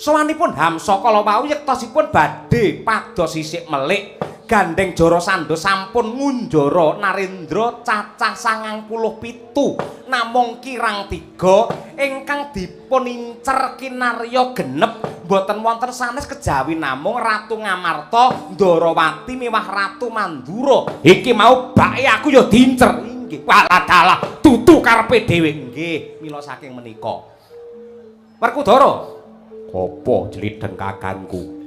B: sawanipun Hamsa kala wau yektosipun badhe pados sisik melik gandeng Jarasandha sampun ngunjara Narendra cacah 97 namung kirang 3 ingkang dipun incer kinarya genep boten wonten sanes kejawi namung Ratu Ngamarta, Ndarawati miwah Ratu Mandura. Iki mau bake aku ya diincer. Nggih, waladalah dudu karepe dhewe. Nggih, mila saking menika. Werkudara, apa jlideng kakangku?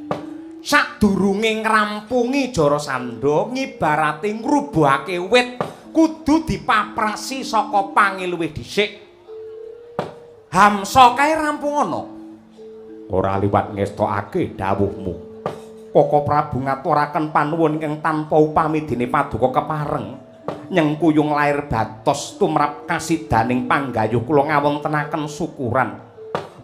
B: Sadurunge ngrampungi Jarasandha ngibarate ngrubuhake wit kudu dipaprasi saka pange luwih dhisik. Hamsa kae rampung ana. Ora liwat ngestokake dawuhmu. Koko Prabu ngaturaken panuwun ingkang tanpa upami dene paduka kepareng nyengkuyung lair batos tumrap kasidaning panggayuh kula ngawontenaken syukuran.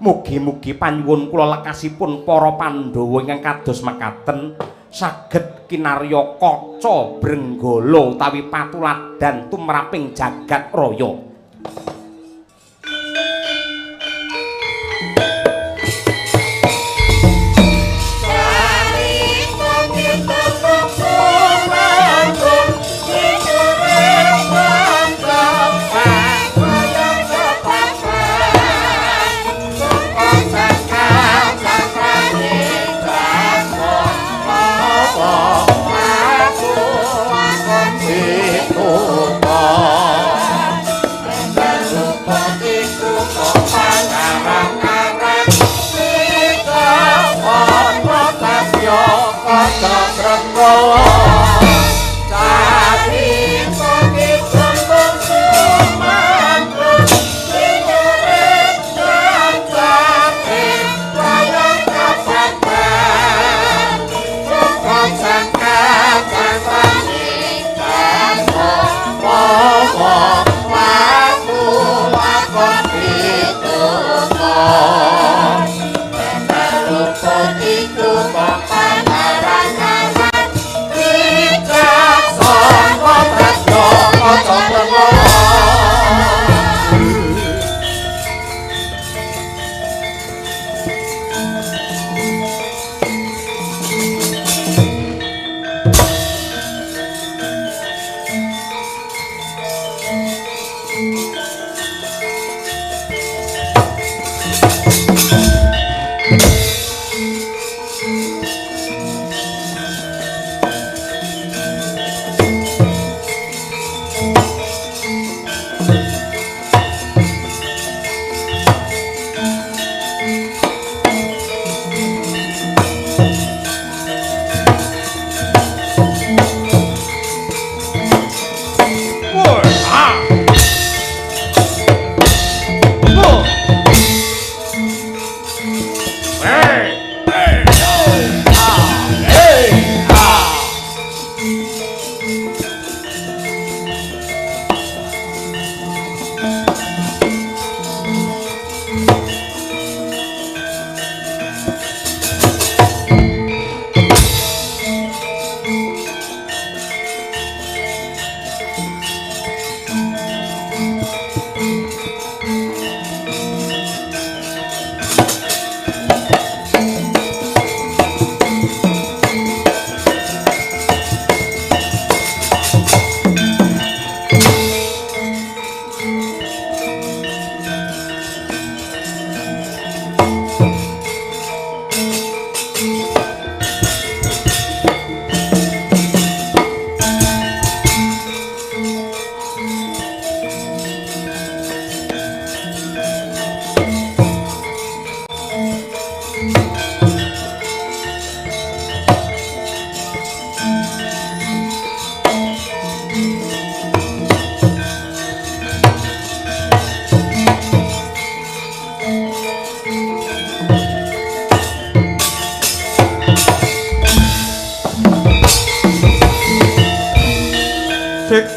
B: Mugi-mugi panyuwun kula lekasipun para Pandhawa ingkang kados mekaten saged kinarya kaca brenggala utawi patuladan tumraping jagat raya.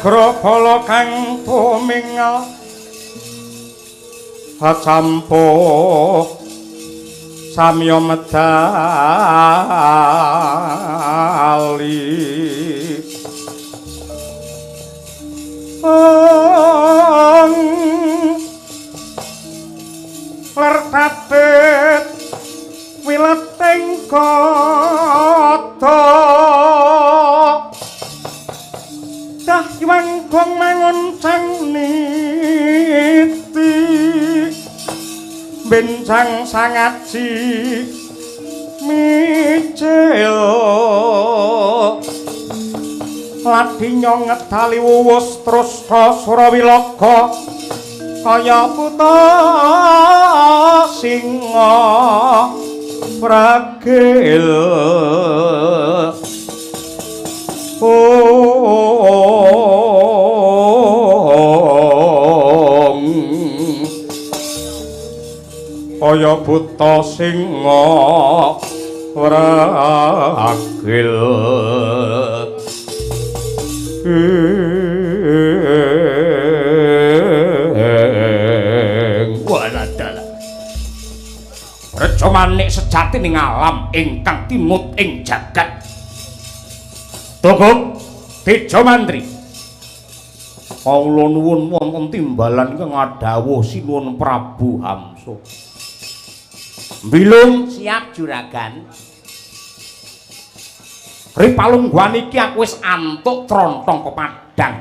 C: Grapala kang tumingal acampo samya medali ler tatet wileteng kota dah yuang gong mangoncang niti benjang sangaji micil ladi nyonget tali wuwus terus Surawilaga kaya buta singa pragil kaya buta singa pragil
B: Reja manik sejati ning alam ingkang timut ing jagat. Togok Teja Mantri. Kawula nuwun wonten timbalan ingkang adhawuh sinuwun Prabu Hamsa. Mbilung
A: siap juragan.
B: Ripalungguhan iki aku wis antuk trontong kepadang.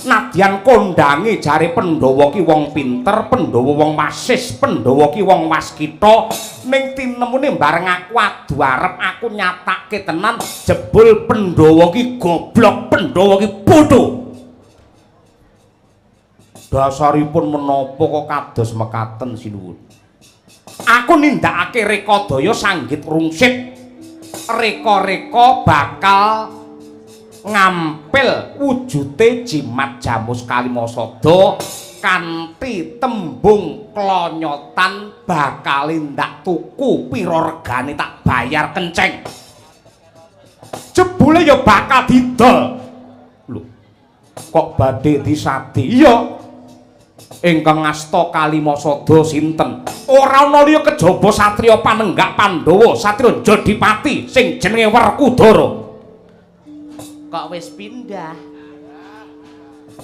B: Nadyan kondange jare Pandhawa ki wong pinter, Pandhawa wong wasis, Pandhawa ki wong waskita, ning tinemune bareng aku adu arep aku nyatake tenan jebul Pandhawa ki goblok, Pandhawa ki bodho. Dasaripun menapa kok kados mekaten sinuwun. Aku nindakake rekadaya sanggit rungsit. Reka-reka bakal ngampil wujute jimat Jamus Kalimasada kanthi tembung klonyotan bakal ndak tuku pira regane tak bayar kenceng. Jebule ya bakal didol. Lho, kok badhe disadi? Iya. Ingkang ngasta Kalimasada sinten? Ora ana liya kejaba satriya panenggak Pandhawa, satriya Jodipati sing jenenge Werkudara.
A: Kok wis pindah.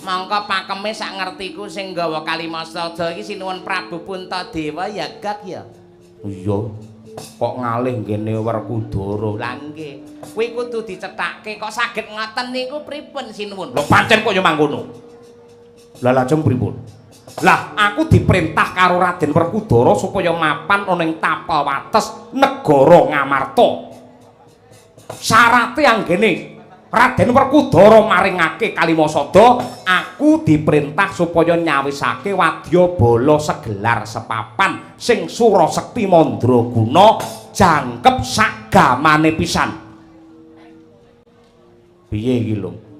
A: Mangka pakeme sak ngertiku sing nggawa Kalimasada iki sinuwun Prabu Puntadewa ya gak ya.
B: Iya. Kok ngalih ngene Werkudara.
A: Lah nggih. Kuwi kudu dicethakke kok saged ngoten niku pripun sinuwun?
B: Lho pancen kok ya mangkono. Lah lajeng pripun? Lah aku diperintah karo Raden Werkudara supaya mapan ana ing tapel wates negara Ngamarta. Syarate anggene Raden Werkudara maringake Kalimasada, aku diperintah supaya nyawisake wadyabala segelar sepapan sing Surasekti Mandraguna jangkep sagamane pisan. Piye iki lho?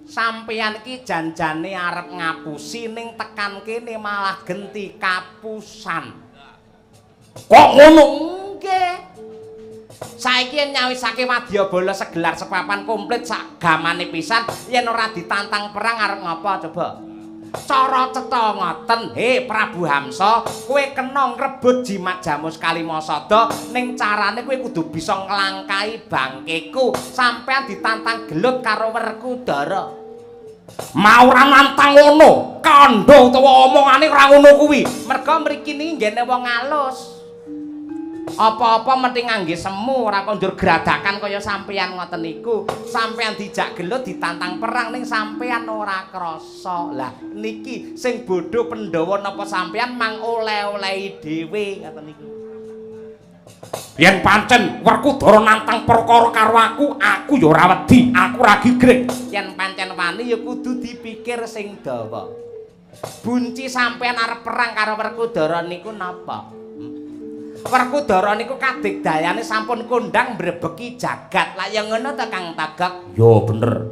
A: Sampeyan iki janjane arep ngapusi ning tekan kene malah genti kapusan.
B: Kok ngono?
A: Nggih. Saiki yen nyawisake wadyabala segelar sepapan komplit sagamane pisan yen ora ditantang perang arep ngapa coba? Cara cetha ngoten, he Prabu Hamsa, kowe kena ngrebut jimat Jamus Kalimasada ning carane kowe kudu bisa nglangkai bangkeku sampean ditantang gelut karo Werkudara.
B: Mau ora nantang ngono, kandha utawa omongane ora ngono kuwi.
A: Merga mriki niki nggene wong alus. Apa-apa mesti ngangge semu ora kondur gradakan kaya sampeyan ngoten niku. Sampeyan dijak gelut ditantang perang ning sampeyan ora krasa. Lah niki sing bodho Pandhawa napa sampeyan mang oleh-olehi dhewe ngoten niku.
B: Yen pancen Werkudara nantang perkara karo aku ya ora wedi, aku ora gigrek.
A: Yen pancen wani ya kudu dipikir sing dawa. Bunci sampeyan arep perang karo Werkudara niku napa? Werkudara niku kadigdayane sampun kondang mbrebeki jagat. Lah ya ngono ta Kang Tagak?
B: Yo bener.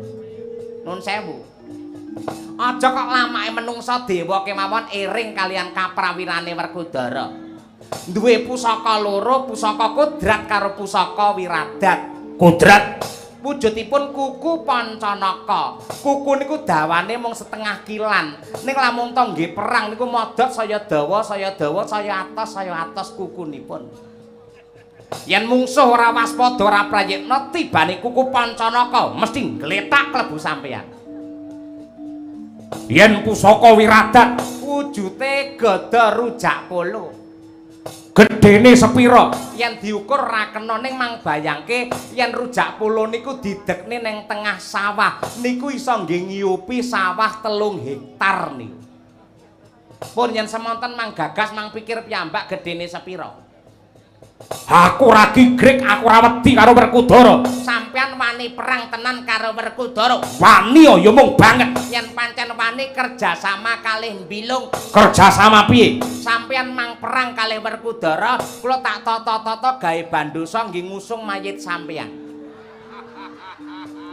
A: Nun sewu. Aja kok lamake menungsa dewa kemawon iring kalian kaprawirane Werkudara. Duwe pusaka loro, pusaka Kodrat karo pusaka Wiradat.
B: Kodrat
A: wujudipun kuku Pancanaka. Kuku niku dawane mung setengah kilan. Ning lamun to nggih perang niku modot saya dawa, saya atos kukunipun. Yen mungsuh ora waspada ora prayitna tibane kuku Pancanaka mesti ngletak klebu sampeyan.
B: yen pusaka wiradat
A: wujute gada rujak polo.
B: gedene sepira?
A: Yen diukur ra kena ning mang bayangke yen rujak polo niku didekne ning tengah sawah niku iso nggih ngiyupi sawah 3 hektar niku. Pun yen semonten mang gagas mang pikir piyambak gedene sepira?
B: Aku ora gigrek, aku ora wedi karo Werkudara.
A: Sampeyan wani perang tenan karo Werkudara.
B: Wani ya mung banget.
A: Yen pancen wani kerjasama kalih Bilung.
B: Kerjasama piye?
A: Sampeyan mang perang kalih Werkudara, kula tak tata-tata gawe bandosa nggih ngusung mayit sampeyan.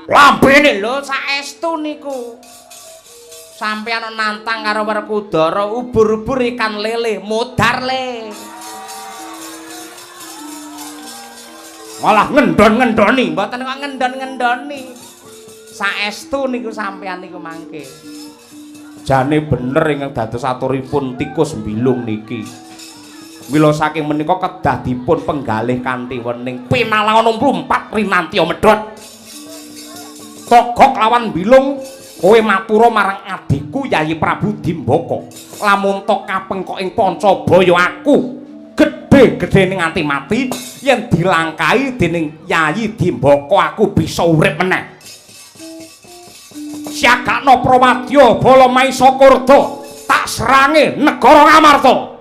B: Lambene
A: Lho saestu niku. Sampeyan nantang karo Werkudara, ubur-ubur ikan lele, modar le.
B: malah ngendon-ngendoni.
A: Mboten kok ngendon-ngendoni. Saestu niku sampeyan niku mangke.
B: Jane bener ingkang dados aturipun tikus Bilung niki. Mila saking menika kedah dipun penggalih kanthi wening pinalawan 24 rinantya medhot. Togok lawan Bilung kowe matura marang adikku Yayi Prabu Dimbaka. Lamun tok kapengkok ing Pancabaya aku gedhe-gedhene nganti mati yen dilangkai dening Yayi Dimbaka aku bisa urip meneh. Syagakna Pramadya bala Maisakurta tak serange negara Ngamarta.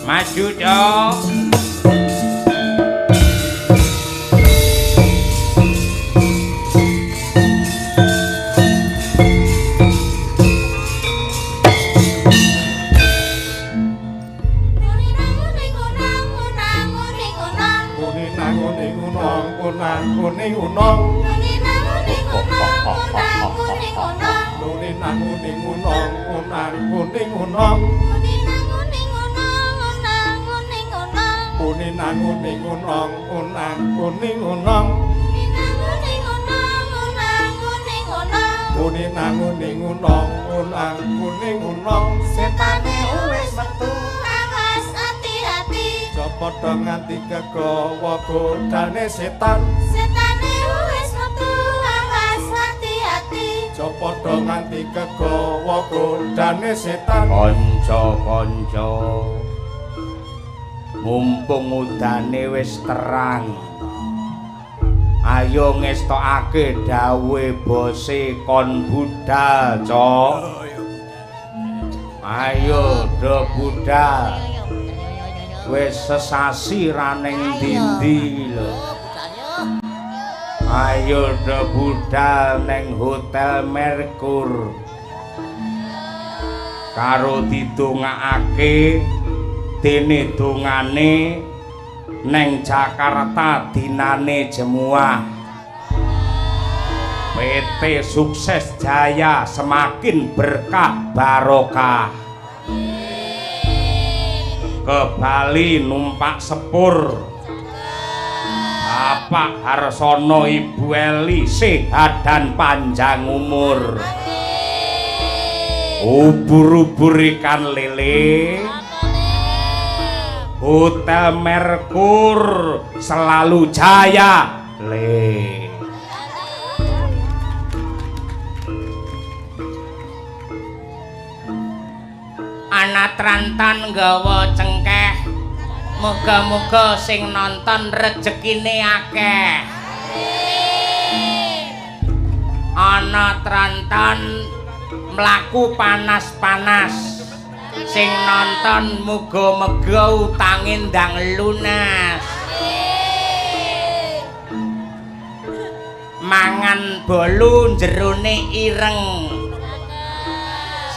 A: Maju dong.
D: Setane wis metu awas hati-hati.
C: Padha nganti kegawa godane setan.
D: Setane wis metu awas hati-hati.
C: Aja padha nganti kegawa godane setan.
A: Kanca-kanca, mumpung udane wis terang, ayo ngestokake dawuhe bose kon budal, Cok. Ayo do budal. Wis sesasi raneng dindi lho. Ayo do budal neng Hotel Merkur. Karo didongakake dene dongane neng Jakarta dinane jemuah. PT Sukses Jaya semakin berkah barokah.
B: ke Bali numpak sepur. Bapak Harsono Ibu Eli sehat dan panjang umur. Ubur-ubur ikan lele. Hotel Merkur selalu jaya le.
A: Anak rantan nggawa cengkeh, muga-muga sing nonton rezekine akeh. Anak rantan mlaku panas-panas, sing nonton muga-muga utange ndang lunas. Mangan bolu jerone ireng,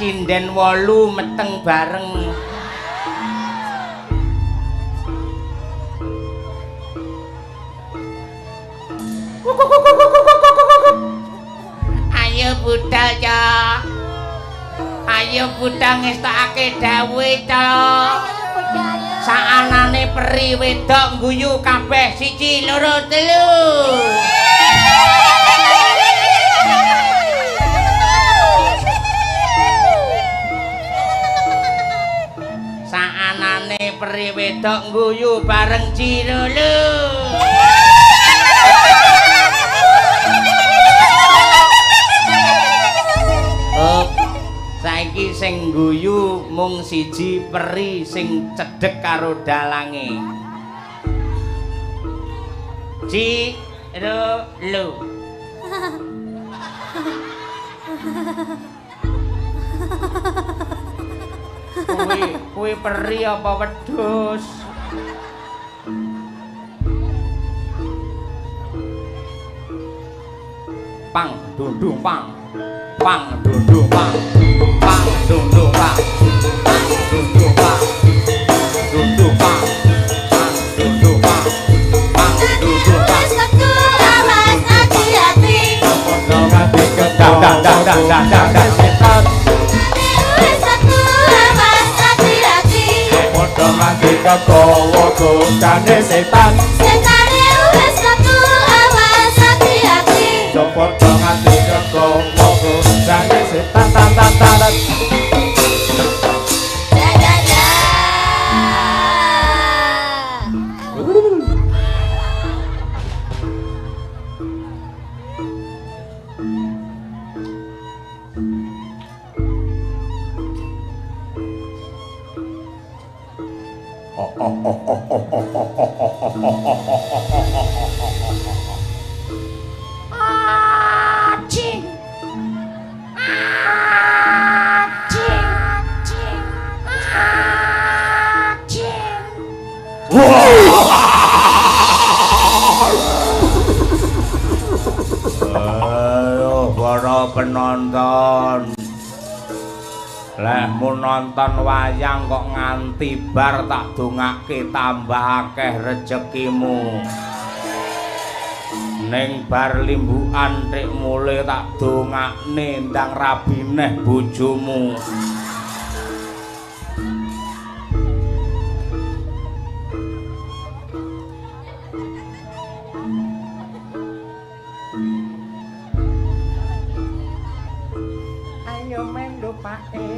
A: sinden 8 meteng bareng. Ayo budal ya, ayo budal ngestakake dawuh to. Saanane peri wedok guyu kabeh 1 2 3. Saanane peri wedok guyu bareng Cirulu. Saiki sing guyu mung siji peri sing cedhek karo dalange. Cirulu. Kuwi peri apa wedhus? Pang dundung pang. Pang dundung pang. Pang dundung pang. Pang dundung pang. Dundung pang. Pang dundung pang. Pang dundung pang.
D: Awas hati-hati.
C: Padha ngati
B: Dah.
C: setan.
D: Wis aku awas hati-hati.
C: Padha ngati kegawa godane setan.
D: Setane wis aku awas hati-hati.
C: Padha ngati kegawa godane setan.
B: Ayo para penonton, lehmu nonton wayang kok nganti bar tak dongake tambah akeh rezekimu. Ning bar limbukan rik mule tak dongakne ndang rabi neh bojomu.
A: Ayo melu pae,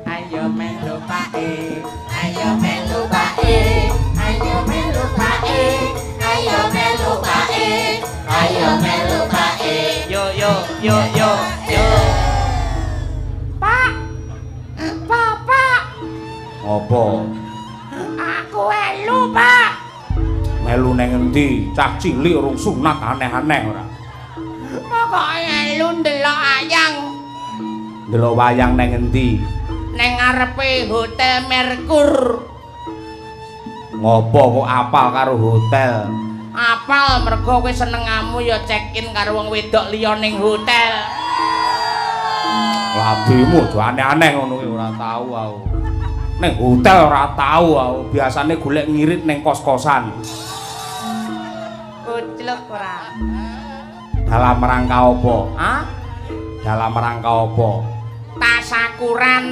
A: ayo melu pae, ayo melu pae, ayo melu pae, ayo melu pae, ayo melu pae. Yo. Pak. Bapak.
B: Apa?
A: Aku elu, Pak.
B: Melu neng endi? Cah cilik urung sunat aneh-aneh ora.
A: Pokoke elu ndelok ayang.
B: Delok wayang neng endi?
A: Neng ngarepe Hotel Merkur.
B: Ngopo kok apal karo hotel?
A: Apal mergo kowe senengamu ya check-in karo wong wedok liya ning hotel.
B: Lambimu do aneh-aneh ngono kuwi ora tau aku. Ning hotel ora tau aku, biasane golek ngirit ning kos-kosan.
A: Kucluk ora.
B: Dalam rangka apa?
A: Hah?
B: Dalam rangka apa?
A: Tasakuran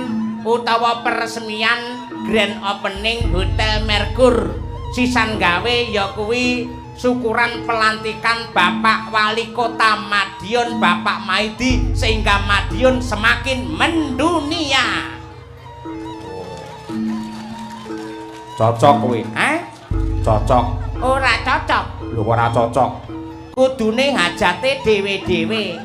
A: utawa peresmian grand opening Hotel Merkur. Sisan gawe ya kuwi syukuran pelantikan Bapak Wali Kota Madiun Bapak Maidi sehingga Madiun semakin mendunia.
B: Cocok kuwi. Cocok.
A: Ora cocok.
B: Lho ora cocok.
A: Kudune hajate dhewe-dhewe.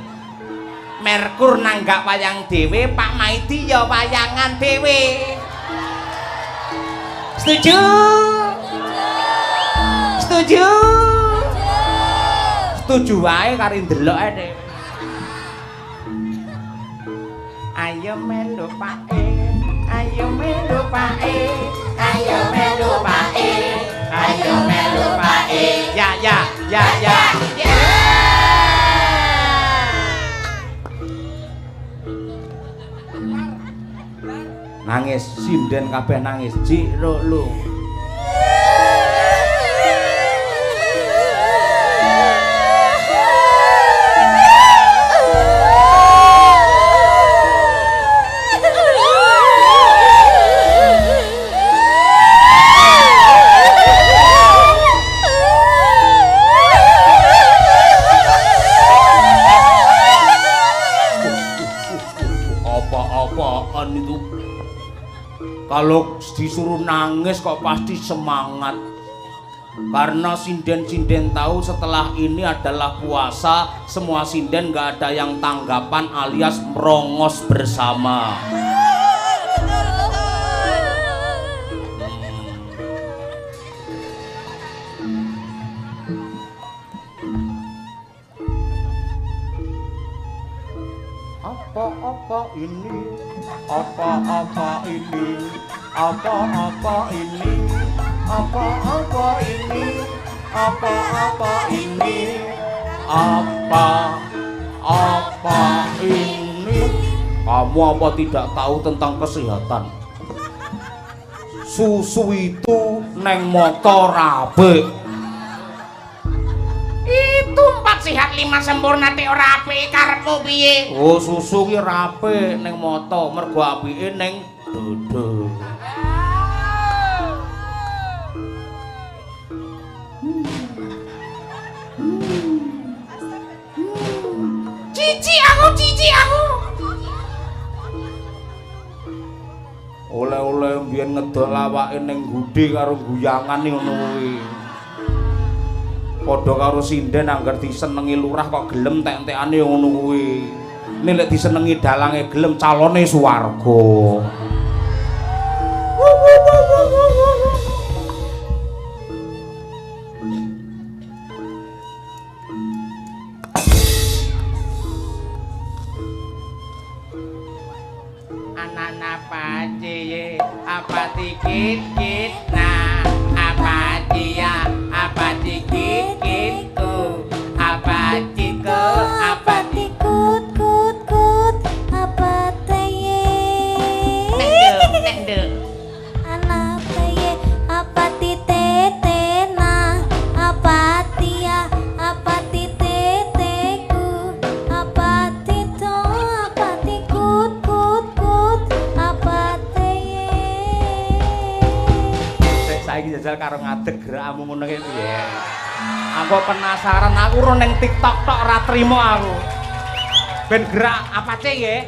A: Merkur nanggak wayang dhewe, Pak Maidi ya wayangan dhewe. Setuju? Setuju? Setuju wae karo ndelok ae. Ayo melu Pake, ayo melu Pake, ayo melu Pake, ayo melu Pake. Ya.
B: Nangis, sinden kabeh nangis. Jik lu.
A: Apa-apaan itu? Kalau disuruh nangis kok pasti semangat. Karena sinden-sinden tahu setelah ini adalah puasa, semua sinden gak ada yang tanggapan alias merongos bersama. Apa-apa ini? Apa-apa ini? Apa-apa ini? Apa-apa ini? Apa-apa ini? Apa-apa ini? Kamu apa tidak tahu tentang kesehatan? Susu itu neng motor apik. Itu 4 sehat 5 sempurna tek ora apik karepmu piye? Oh, susu ki ora apik ning mata, mergo apike ning dodo. Cici aku. Oleh-oleh mbiyen ngedol awake ning gudhe karo guyangan ngono kuwi. Padha karo sinden anggar disenengi lurah kok gelem tek-tekane ngono kuwi. Nek lek disenengi dalange gelem calone swarga. Anana paje apa dikit nah apa dia apa dikit-kitku apa ciko apa
D: Tikut kut kut apa teye
A: nenduk
D: anak teye apa titete na apa tia apa titeteku apa tito apa tikut kut kut apa teye.
A: saiki jajal karo ngadeg gerakmu ngono ki piye. Aku penasaran, aku ro ning TikTok tok ora trimo aku. Ben gerak apa ce ya?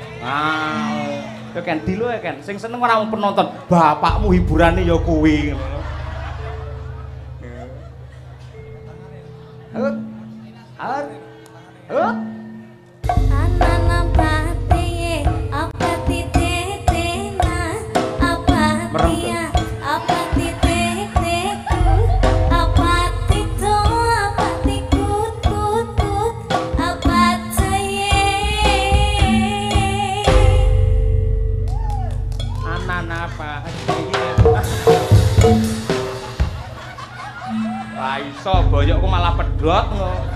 A: Yo kan dilo ya kan, sing seneng ora penonton, bapakmu hiburane ya kuwi ngono.
D: Anana pati apa titete na apa tia apa titeteku apa tito apa tikut kut kut apa taye.
A: Anana apa? Lah iso boyokku malah pedhot ngono.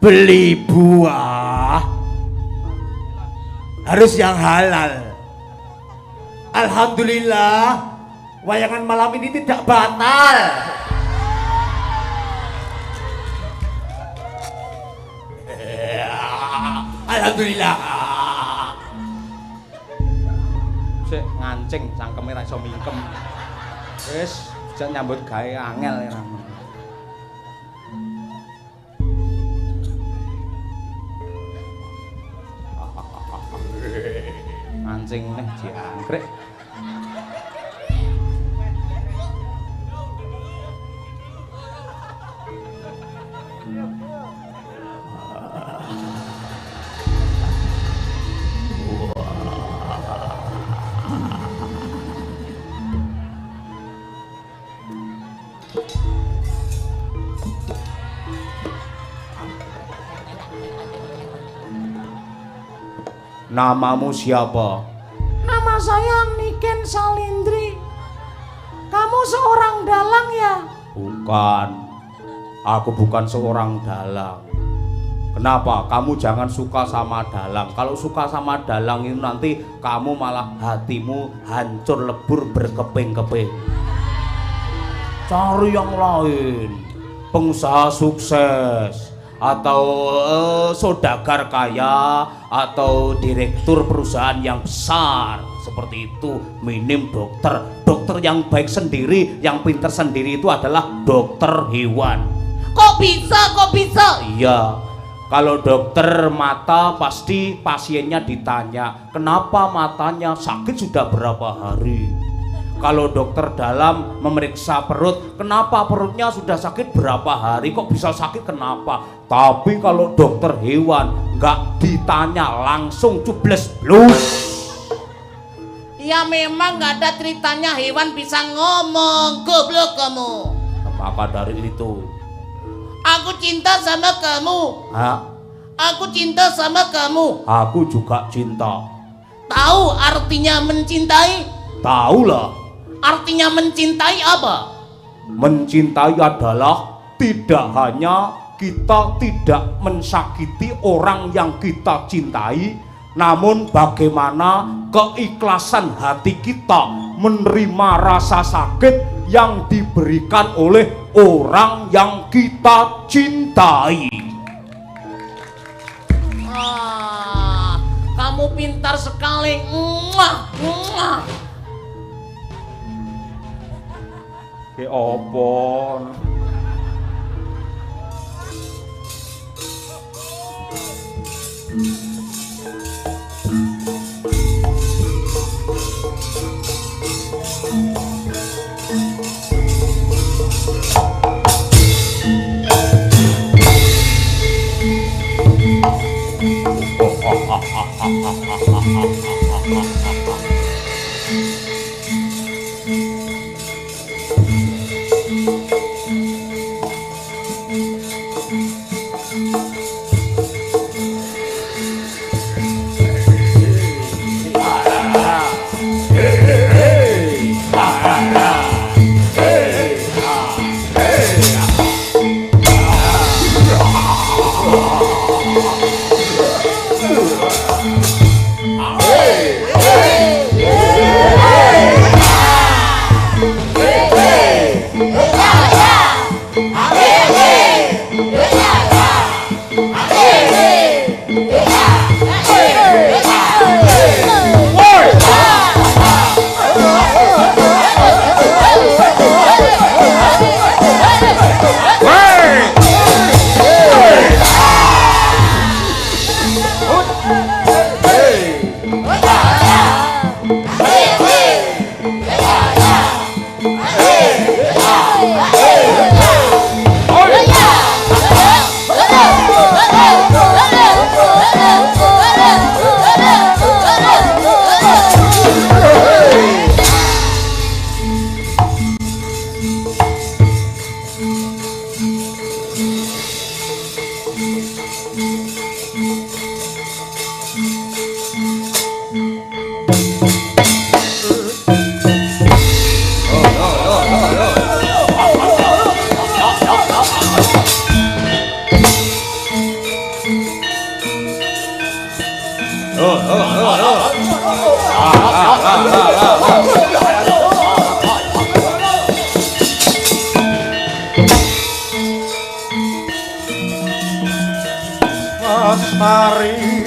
E: Beli buah harus yang halal. Alhamdulillah, wayangan malam ini tidak batal. Alhamdulillah.
B: Sik ngancing cangkeme ra iso mingkem. Wis, aja nyambut gawe angel ya. Mancing nih jangkrik. Namamu siapa?
A: Nama saya Niken Salindri. Kamu seorang dalang ya?
B: Bukan. Aku bukan seorang dalang. Kenapa? Kamu jangan suka sama dalang. Kalau suka sama dalang itu nanti kamu malah hatimu hancur lebur berkeping-keping. Cari yang lain. Pengusaha sukses atau saudagar kaya atau direktur perusahaan yang besar seperti itu. Minim dokter yang baik sendiri, yang pintar sendiri itu adalah dokter hewan.
A: Kok bisa?
B: Iya, kalau dokter mata pasti pasiennya ditanya kenapa matanya sakit sudah berapa hari. Kalau dokter dalam memeriksa perut, kenapa perutnya sudah sakit berapa hari, kok bisa sakit kenapa. Tapi kalau dokter hewan nggak ditanya, langsung cubles blus.
A: Ya memang nggak ada ceritanya hewan bisa ngomong, goblok kamu.
B: Maka dari itu,
A: aku cinta sama kamu.
B: Hah?
A: Aku cinta sama kamu.
B: Aku juga cinta.
A: Tahu artinya mencintai?
B: Tahu lah.
A: Artinya mencintai apa?
B: Mencintai adalah tidak hanya kita tidak mensakiti orang yang kita cintai, namun bagaimana keikhlasan hati kita menerima rasa sakit yang diberikan oleh orang yang kita cintai.
A: Kamu pintar sekali.
B: Ke opo?
C: Mas mari